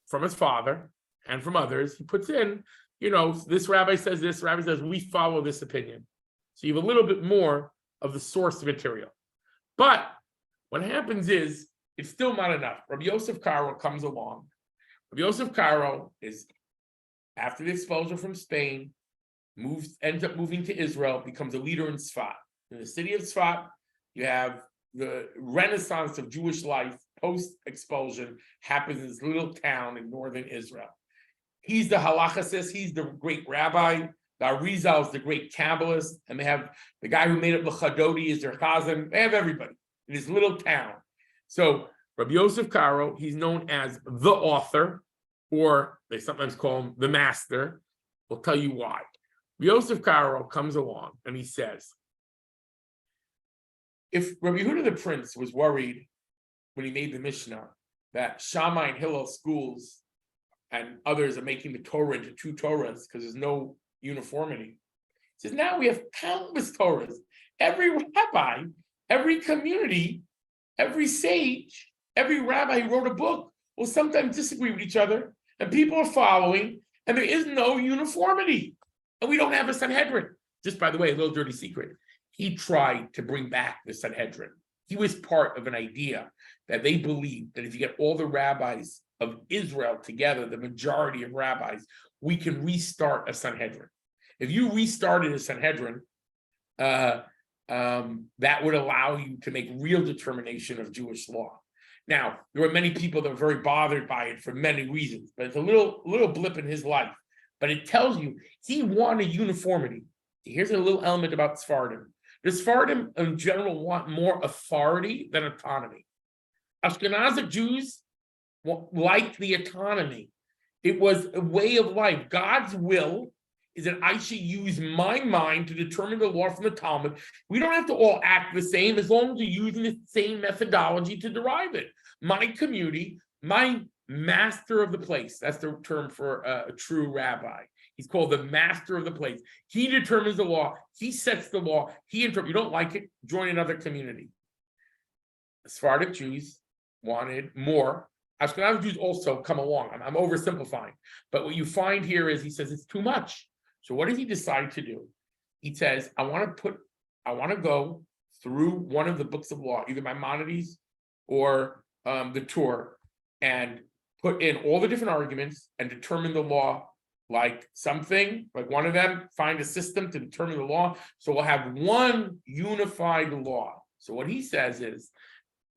from his father and from others. He puts in, this rabbi says this, rabbi says we follow this opinion. So you have a little bit more of the source material. But what happens is it's still not enough. Rabbi Yosef Karo comes along. Rabbi Yosef Karo is, after the expulsion from Spain, ends up moving to Israel, becomes a leader in Tzfat. In the city of Tzfat, you have the renaissance of Jewish life post-expulsion happens in this little town in northern Israel. He's the halachicist, he's the great rabbi. The Arizal is the great Kabbalist, and they have the guy who made up the Chadodi is their chazan. They have everybody in this little town. So Rabbi Yosef Karo, he's known as the author, or they sometimes call him the master. We'll tell you why. Yosef Karo comes along and he says, if Rabbi Yehuda the Prince was worried when he made the Mishnah that Shammai and Hillel schools and others are making the Torah into 2 Torahs because there's no uniformity, he says now we have countless Torahs. Every rabbi, every community, every sage, every rabbi who wrote a book will sometimes disagree with each other, and people are following, and there is no uniformity. And we don't have a Sanhedrin. Just by the way, a little dirty secret. He tried to bring back the Sanhedrin. He was part of an idea that they believed that if you get all the rabbis of Israel together, the majority of rabbis, we can restart a Sanhedrin. If you restarted a Sanhedrin, that would allow you to make real determination of Jewish law. Now, there were many people that were very bothered by it for many reasons, but it's a little blip in his life. But it tells you he wanted uniformity. Here's a little element about Sephardim. The Sephardim in general want more authority than autonomy. Ashkenazic Jews liked the autonomy. It was a way of life. God's will is that I should use my mind to determine the law from the Talmud. We don't have to all act the same as long as we're using the same methodology to derive it. My community, my master of the place. That's the term for a true rabbi. He's called the master of the place. He determines the law. He sets the law. He interprets. You don't like it, join another community. Sephardic Jews wanted more. Ashkenazi Jews also come along. I'm oversimplifying. But what you find here is he says it's too much. So what does he decide to do? He says, I want to go through one of the books of law, either Maimonides or the Torah, and put in all the different arguments and determine the law like one of them, find a system to determine the law. So we'll have one unified law. So what he says is,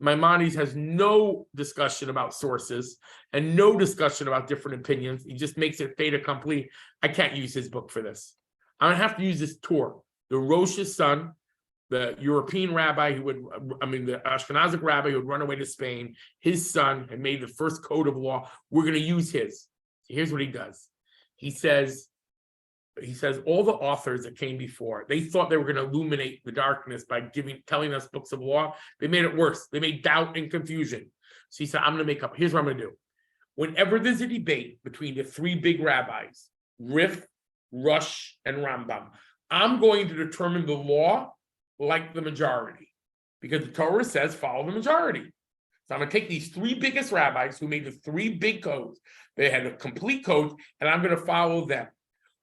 Maimonides has no discussion about sources and no discussion about different opinions. He just makes it fait accompli. I can't use his book for this. I'm gonna have to use this Torah. The Rosh's son, the European rabbi the Ashkenazic rabbi who had run away to Spain, his son had made the first code of law. We're gonna use his. Here's what he does. He says all the authors that came before, they thought they were going to illuminate the darkness by telling us books of law. They made it worse. They made doubt and confusion. So he said, I'm going to make up. Here's what I'm going to do. Whenever there's a debate between the three big rabbis, Rif, Rush, and Rambam, I'm going to determine the law like the majority, because the Torah says follow the majority. So I'm going to take these three biggest rabbis who made the three big codes. They had a complete code, and I'm going to follow them.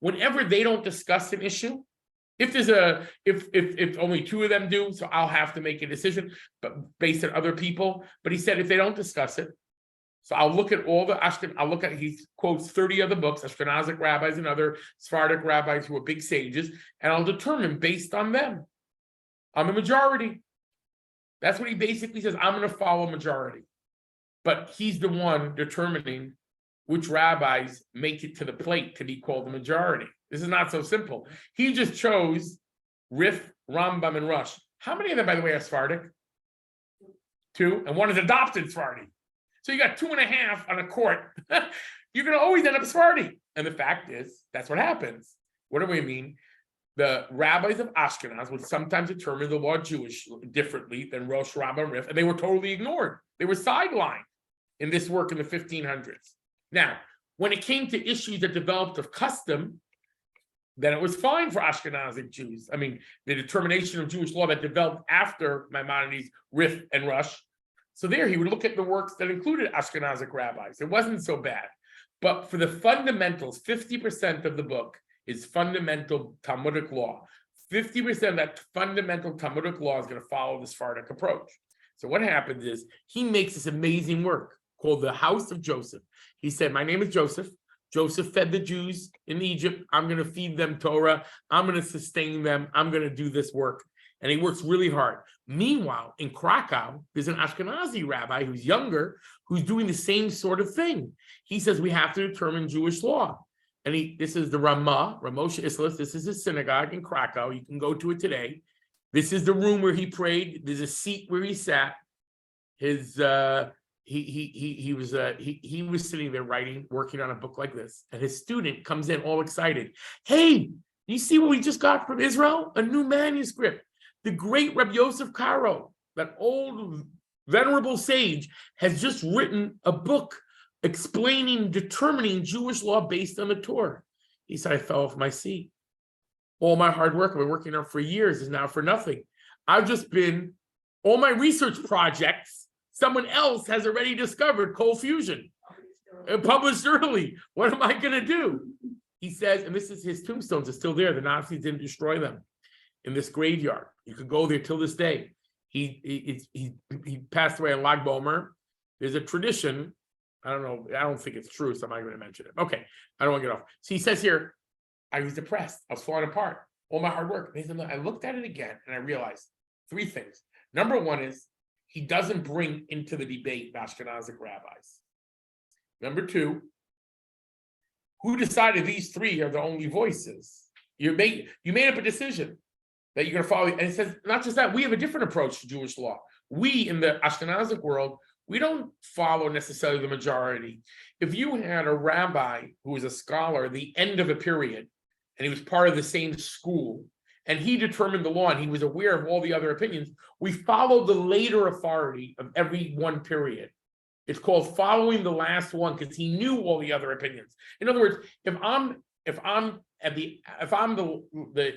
Whenever they don't discuss an issue, if only two of them do, so I'll have to make a decision, but based on other people. But he said if they don't discuss it, so I'll look at all the he quotes 30 other books, Ashkenazic rabbis and other Sephardic rabbis who are big sages, and I'll determine based on them. I'm a majority. That's what he basically says. I'm going to follow majority. But he's the one determining which rabbis make it to the plate to be called the majority. This is not so simple. He just chose Rif, Rambam, and Rush. How many of them, by the way, are Sephardic? 2, and 1 is adopted Sephardi. So you got 2.5 on a court. You're going to always end up Sephardi. And the fact is, that's what happens. What do we mean? The rabbis of Ashkenaz would sometimes determine the law Jewish differently than Rosh, Rambam, Rif, and they were totally ignored. They were sidelined in this work in the 1500s. Now, when it came to issues that developed of custom, then it was fine for Ashkenazic Jews. I mean, the determination of Jewish law that developed after Maimonides, Rif, and Rush. So there, he would look at the works that included Ashkenazic rabbis. It wasn't so bad. But for the fundamentals, 50% of the book is fundamental Talmudic law. 50% of that fundamental Talmudic law is going to follow the Sephardic approach. So what happens is he makes this amazing work called the House of Joseph. He said, my name is Joseph. Joseph fed the Jews in Egypt. I'm going to feed them Torah. I'm going to sustain them. I'm going to do this work. And he works really hard. Meanwhile, in Krakow, there's an Ashkenazi rabbi who's younger, who's doing the same sort of thing. He says we have to determine Jewish law. And this is the Ramosha Islis. This is his synagogue in Krakow. You can go to it today. This is the room where he prayed. There's a seat where he sat. His he was sitting there writing, working on a book like this, and his student comes in all excited. Hey, you see what we just got from Israel? A new manuscript. The great Rabbi Yosef Karo, that old venerable sage, has just written a book explaining, determining Jewish law based on the Torah. He said, I fell off my seat. All my hard work I've been working on for years is now for nothing. All my research projects, someone else has already discovered cold fusion, published early. What am I going to do? He says, and this is his tombstones are still there. The Nazis didn't destroy them in this graveyard. You could go there till this day. He passed away in Lag Bomer. There's a tradition. I don't know. I don't think it's true, so I'm not going to mention it. Okay, I don't want to get off. So he says here, I was depressed. I was falling apart. All my hard work. I looked at it again, and I realized 3 things. Number 1 is he doesn't bring into the debate the Ashkenazic rabbis. Number 2, who decided these 3 are the only voices? You made up a decision that you're going to follow. And it says, not just that, we have a different approach to Jewish law. We, in the Ashkenazic world, we don't follow necessarily the majority. If you had a rabbi who was a scholar at the end of a period, and he was part of the same school, and he determined the law, and he was aware of all the other opinions, we follow the later authority of every one period. It's called following the last one because he knew all the other opinions. In other words, if I'm the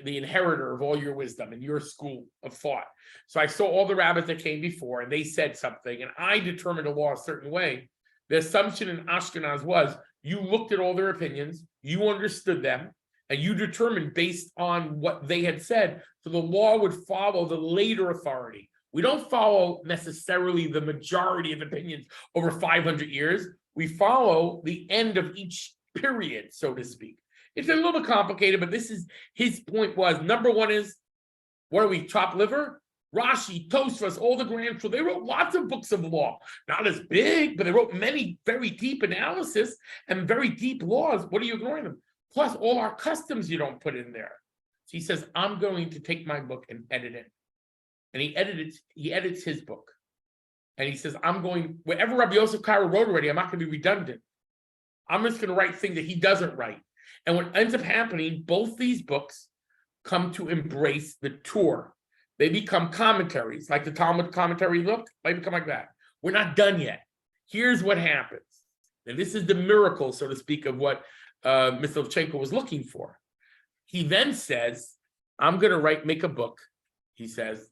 inheritor of all your wisdom and your school of thought, so I saw all the rabbis that came before and they said something, and I determined a law a certain way. The assumption in Ashkenaz was you looked at all their opinions, you understood them, and you determined based on what they had said. So the law would follow the later authority. We don't follow necessarily the majority of opinions over 500 years. We follow the end of each period, so to speak. It's a little bit complicated, but this is his point was, number one is, what are we, chopped liver? Rashi, Tosfos, all the grand, so they wrote lots of books of law, not as big, but they wrote many very deep analysis and very deep laws. What are you ignoring them? Plus all our customs you don't put in there. So he says, I'm going to take my book and edit it. And he edits his book. And he says, I'm going, whatever Rabbi Yosef Karo wrote already, I'm not going to be redundant. I'm just going to write things that he doesn't write. And what ends up happening, both these books come to embrace the Torah. They become commentaries, like the Talmud commentary look, they become like that. We're not done yet. Here's what happens. And this is the miracle, so to speak, of what Mr. Levchenko was looking for. He then says, I'm going to make a book. He says,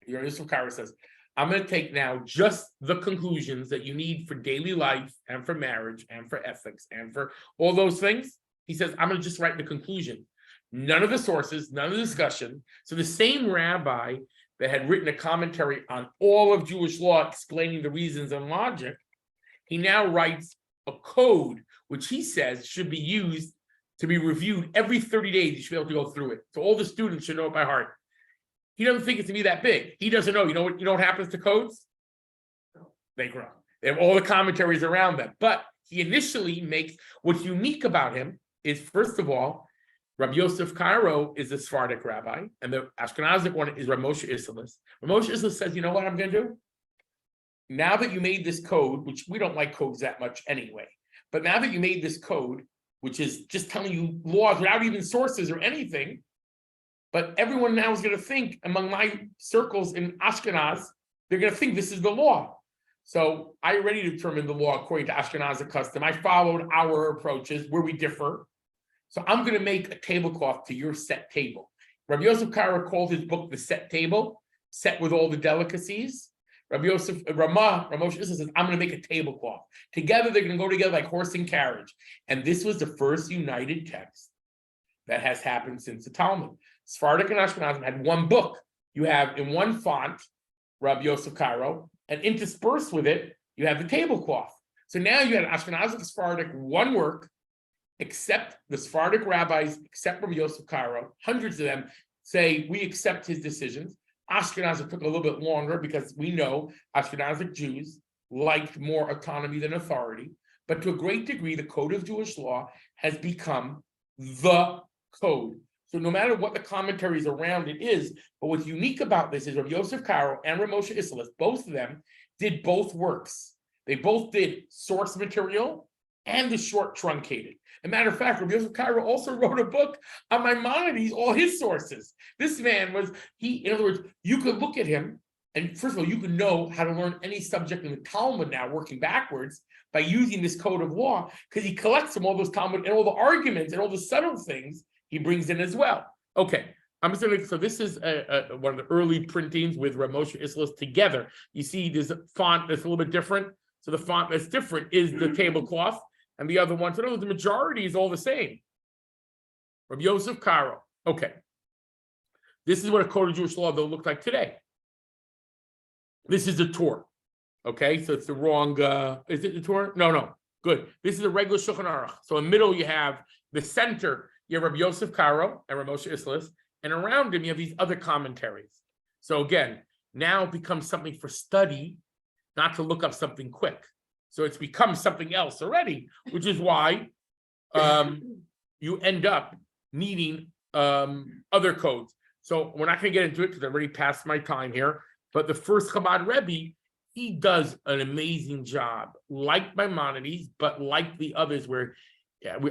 Yosef Karo says, I'm going to take now just the conclusions that you need for daily life and for marriage and for ethics and for all those things. He says, I'm going to just write the conclusion. None of the sources, none of the discussion. So the same rabbi that had written a commentary on all of Jewish law explaining the reasons and logic, he now writes a code, which he says should be used to be reviewed every 30 days. You should be able to go through it. So all the students should know it by heart. He doesn't think it's to be that big. He doesn't know. You know what happens to codes? They grow. They have all the commentaries around them. But he initially makes, what's unique about him is, first of all, Rabbi Yosef Karo is a Sephardic rabbi, and the Ashkenazic one is Rav Moshe Isserles. Rav Moshe Isserles says, you know what I'm going to do? Now that you made this code, which we don't like codes that much anyway, but now that you made this code, which is just telling you laws without even sources or anything, but everyone now is going to think, among my circles in Ashkenaz, they're going to think this is the law. So I already determined the law according to Ashkenazic custom. I followed our approaches where we differ. So I'm going to make a tablecloth to your set table. Rabbi Yosef Karo called his book the set table, set with all the delicacies. Rabbi Moshe Isserles says, I'm going to make a tablecloth. Together, they're going to go together like horse and carriage. And this was the first united text that has happened since the Talmud. Sephardic and Ashkenazim had one book. You have in one font, Rabbi Yosef Karo, and interspersed with it, you have the tablecloth. So now you had Ashkenazic, Sephardic, one work, except the Sephardic rabbis, except Rabbi Yosef Karo, hundreds of them say, we accept his decisions. Ashkenazic took a little bit longer because we know Ashkenazic Jews liked more autonomy than authority. But to a great degree, the code of Jewish law has become the code. So no matter what the commentaries around it is, but what's unique about this is Rabbi Yosef Karo and Rav Moshe Isserles, both of them did both works. They both did source material and the short truncated. As a matter of fact, Rabbi Yosef Karo also wrote a book on Maimonides, all his sources. This man was, in other words, you could look at him, and first of all, you could know how to learn any subject in the Talmud now, working backwards, by using this code of law, because he collects from all those Talmud and all the arguments and all the subtle things he brings in as well. Okay, I'm just going to, so this is one of the early printings with Rav Moshe Isserles together. You see there's a font that's a little bit different. So the font that's different is the tablecloth, and the other one, so no, the majority is all the same. Rabbi Yosef Karo. Okay. This is what a code of Jewish law will look like today. This is the Torah. Okay, so it's the wrong, is it the Torah? No, good. This is a regular Shulchan Aruch. So in the middle, you have the center, you have Rabbi Yosef Karo and Rav Moshe Isserles, and around him, you have these other commentaries. So again, now it becomes something for study, not to look up something quick. So it's become something else already, which is why you end up needing other codes. So we're not going to get into it because I already passed my time here. But the first Chabad Rebbe, he does an amazing job, like Maimonides, but like the others where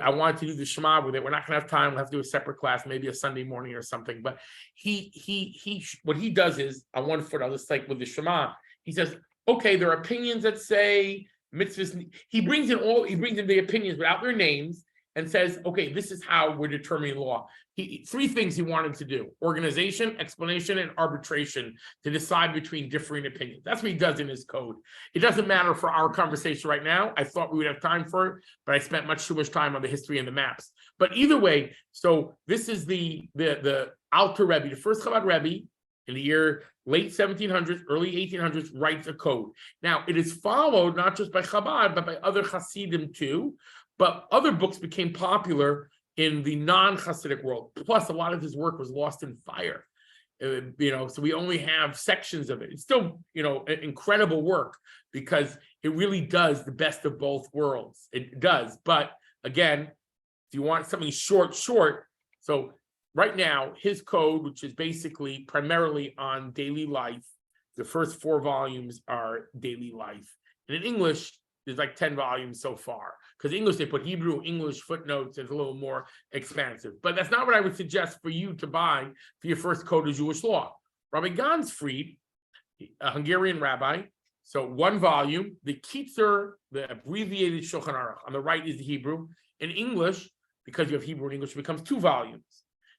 I wanted to do the Shema with it. We're not going to have time. We'll have to do a separate class, maybe a Sunday morning or something. But what he does is, on one foot, I'll just like with the Shema, he says, okay, there are opinions that say mitzvahs. He brings in the opinions without their names and says, okay, this is how we're determining law. Three things he wanted to do: organization, explanation, and arbitration to decide between differing opinions. That's what he does in his code. It doesn't matter for our conversation right now. I thought we would have time for it, but I spent much too much time on the history and the maps. But either way, so this is the Alter Rebbe, the first Chabad Rebbe in the year late 1700s, early 1800s, writes a code. Now, it is followed not just by Chabad, but by other Hasidim too. But other books became popular in the non-Hasidic world. Plus, a lot of his work was lost in fire. So we only have sections of it. It's still, an incredible work because it really does the best of both worlds. It does. But again, if you want something short. So right now, his code, which is basically primarily on daily life, the first 4 volumes are daily life. And in English, there's like 10 volumes so far. Because English, they put Hebrew, English, footnotes, it's a little more expansive. But that's not what I would suggest for you to buy for your first code of Jewish law. Rabbi Gansfried, a Hungarian rabbi, so 1 volume, the Kitzer, the abbreviated Shulchan Aruch. On the right is the Hebrew. In English, because you have Hebrew and English, it becomes 2 volumes.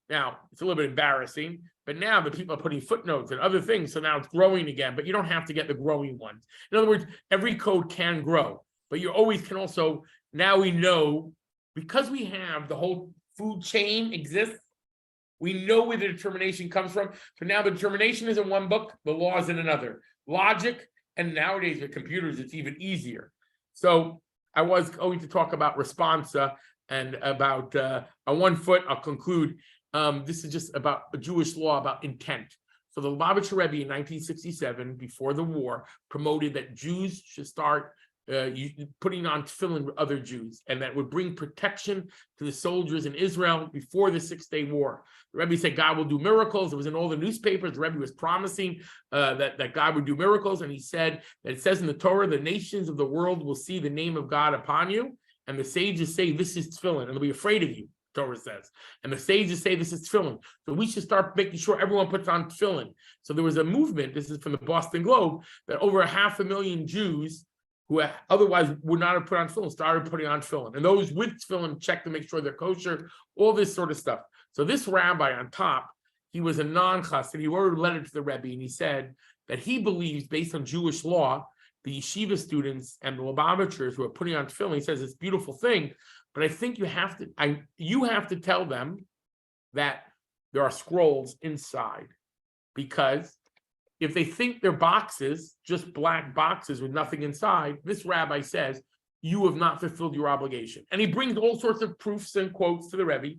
Now, it's a little bit embarrassing, but now the people are putting footnotes and other things, so now it's growing again, but you don't have to get the growing ones. In other words, every code can grow, but you always can also, now we know, because we have the whole food chain exists, we know where the determination comes from. So now the determination is in one book, the law is in another. Logic, and nowadays with computers, it's even easier. So I was going to talk about responsa and about, on one foot, I'll conclude. This is just about a Jewish law about intent. So the Lubavitcher Rebbe in 1967, before the war, promoted that Jews should start putting on tefillin with other Jews, and that would bring protection to the soldiers in Israel before the 6-day war. The Rebbe said God will do miracles. It was in all the newspapers. The Rebbe was promising that God would do miracles, and he said that it says in the Torah, the nations of the world will see the name of God upon you, and the sages say this is tefillin, and they'll be afraid of you. Torah says, and the sages say this is tefillin. So we should start making sure everyone puts on tefillin. So there was a movement, this is from the Boston Globe, that over 500,000 Jews who otherwise would not have put on tefillin started putting on tefillin. And those with tefillin checked to make sure they're kosher, all this sort of stuff. So this rabbi on top, he was a non-chassid. He wrote a letter to the Rebbe, and he said that he believes, based on Jewish law, the yeshiva students and the Lubavitchers who are putting on tefillin, he says it's a beautiful thing, but I think you have to tell them that there are scrolls inside, because if they think they're boxes, just black boxes with nothing inside, this rabbi says you have not fulfilled your obligation. And he brings all sorts of proofs and quotes to the Rebbe.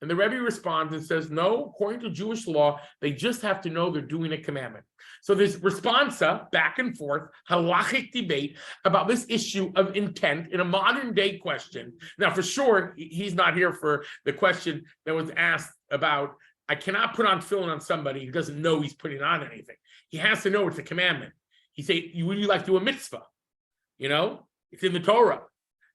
And the Rebbe responds and says, no, according to Jewish law, they just have to know they're doing a commandment. So there's responsa, back and forth, halachic debate about this issue of intent in a modern day question. Now, for sure, he's not here for the question that was asked about, I cannot put on tefillin on somebody who doesn't know he's putting on anything. He has to know it's a commandment. He say, would you like to do a mitzvah? It's in the Torah.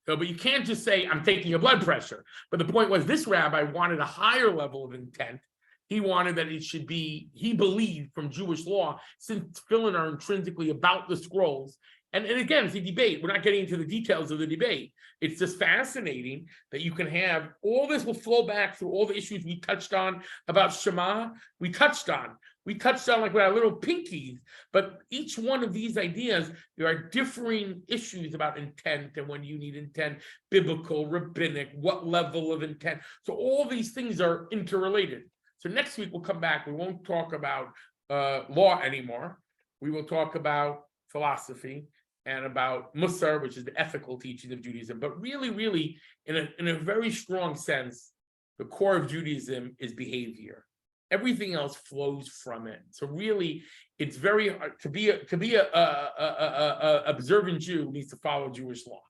So, but you can't just say, I'm taking your blood pressure. But the point was, this rabbi wanted a higher level of intent. He wanted that it should be, he believed from Jewish law, since tefillin are intrinsically about the scrolls. And again, it's a debate. We're not getting into the details of the debate. It's just fascinating that you can have, all this will flow back through all the issues we touched on about Shema. We touched on like with our little pinkies, but each one of these ideas, there are differing issues about intent and when you need intent, biblical, rabbinic, what level of intent. So all these things are interrelated. So next week we'll come back. We won't talk about law anymore. We will talk about philosophy and about Musar, which is the ethical teaching of Judaism. But really, in a very strong sense, the core of Judaism is behavior. Everything else flows from it. So really, it's very hard to be a observant Jew who needs to follow Jewish law.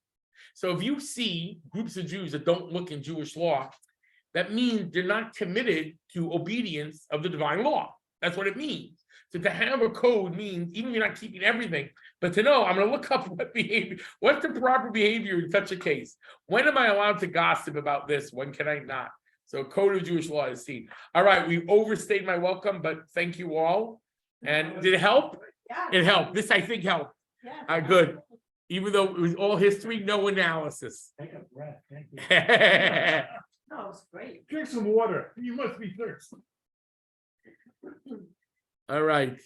So if you see groups of Jews that don't look in Jewish law, that means they're not committed to obedience of the divine law. That's what it means. So to have a code means, even if you're not keeping everything, but to know, I'm going to look up what's the proper behavior in such a case? When am I allowed to gossip about this? When can I not? So code of Jewish law is seen. All right, we overstayed my welcome, but thank you all. And did it help? Yeah. It helped. This, I think, helped. Yeah. Good. Even though it was all history, no analysis. Take a breath, thank you. No, it's great. Drink some water. You must be thirsty. All right.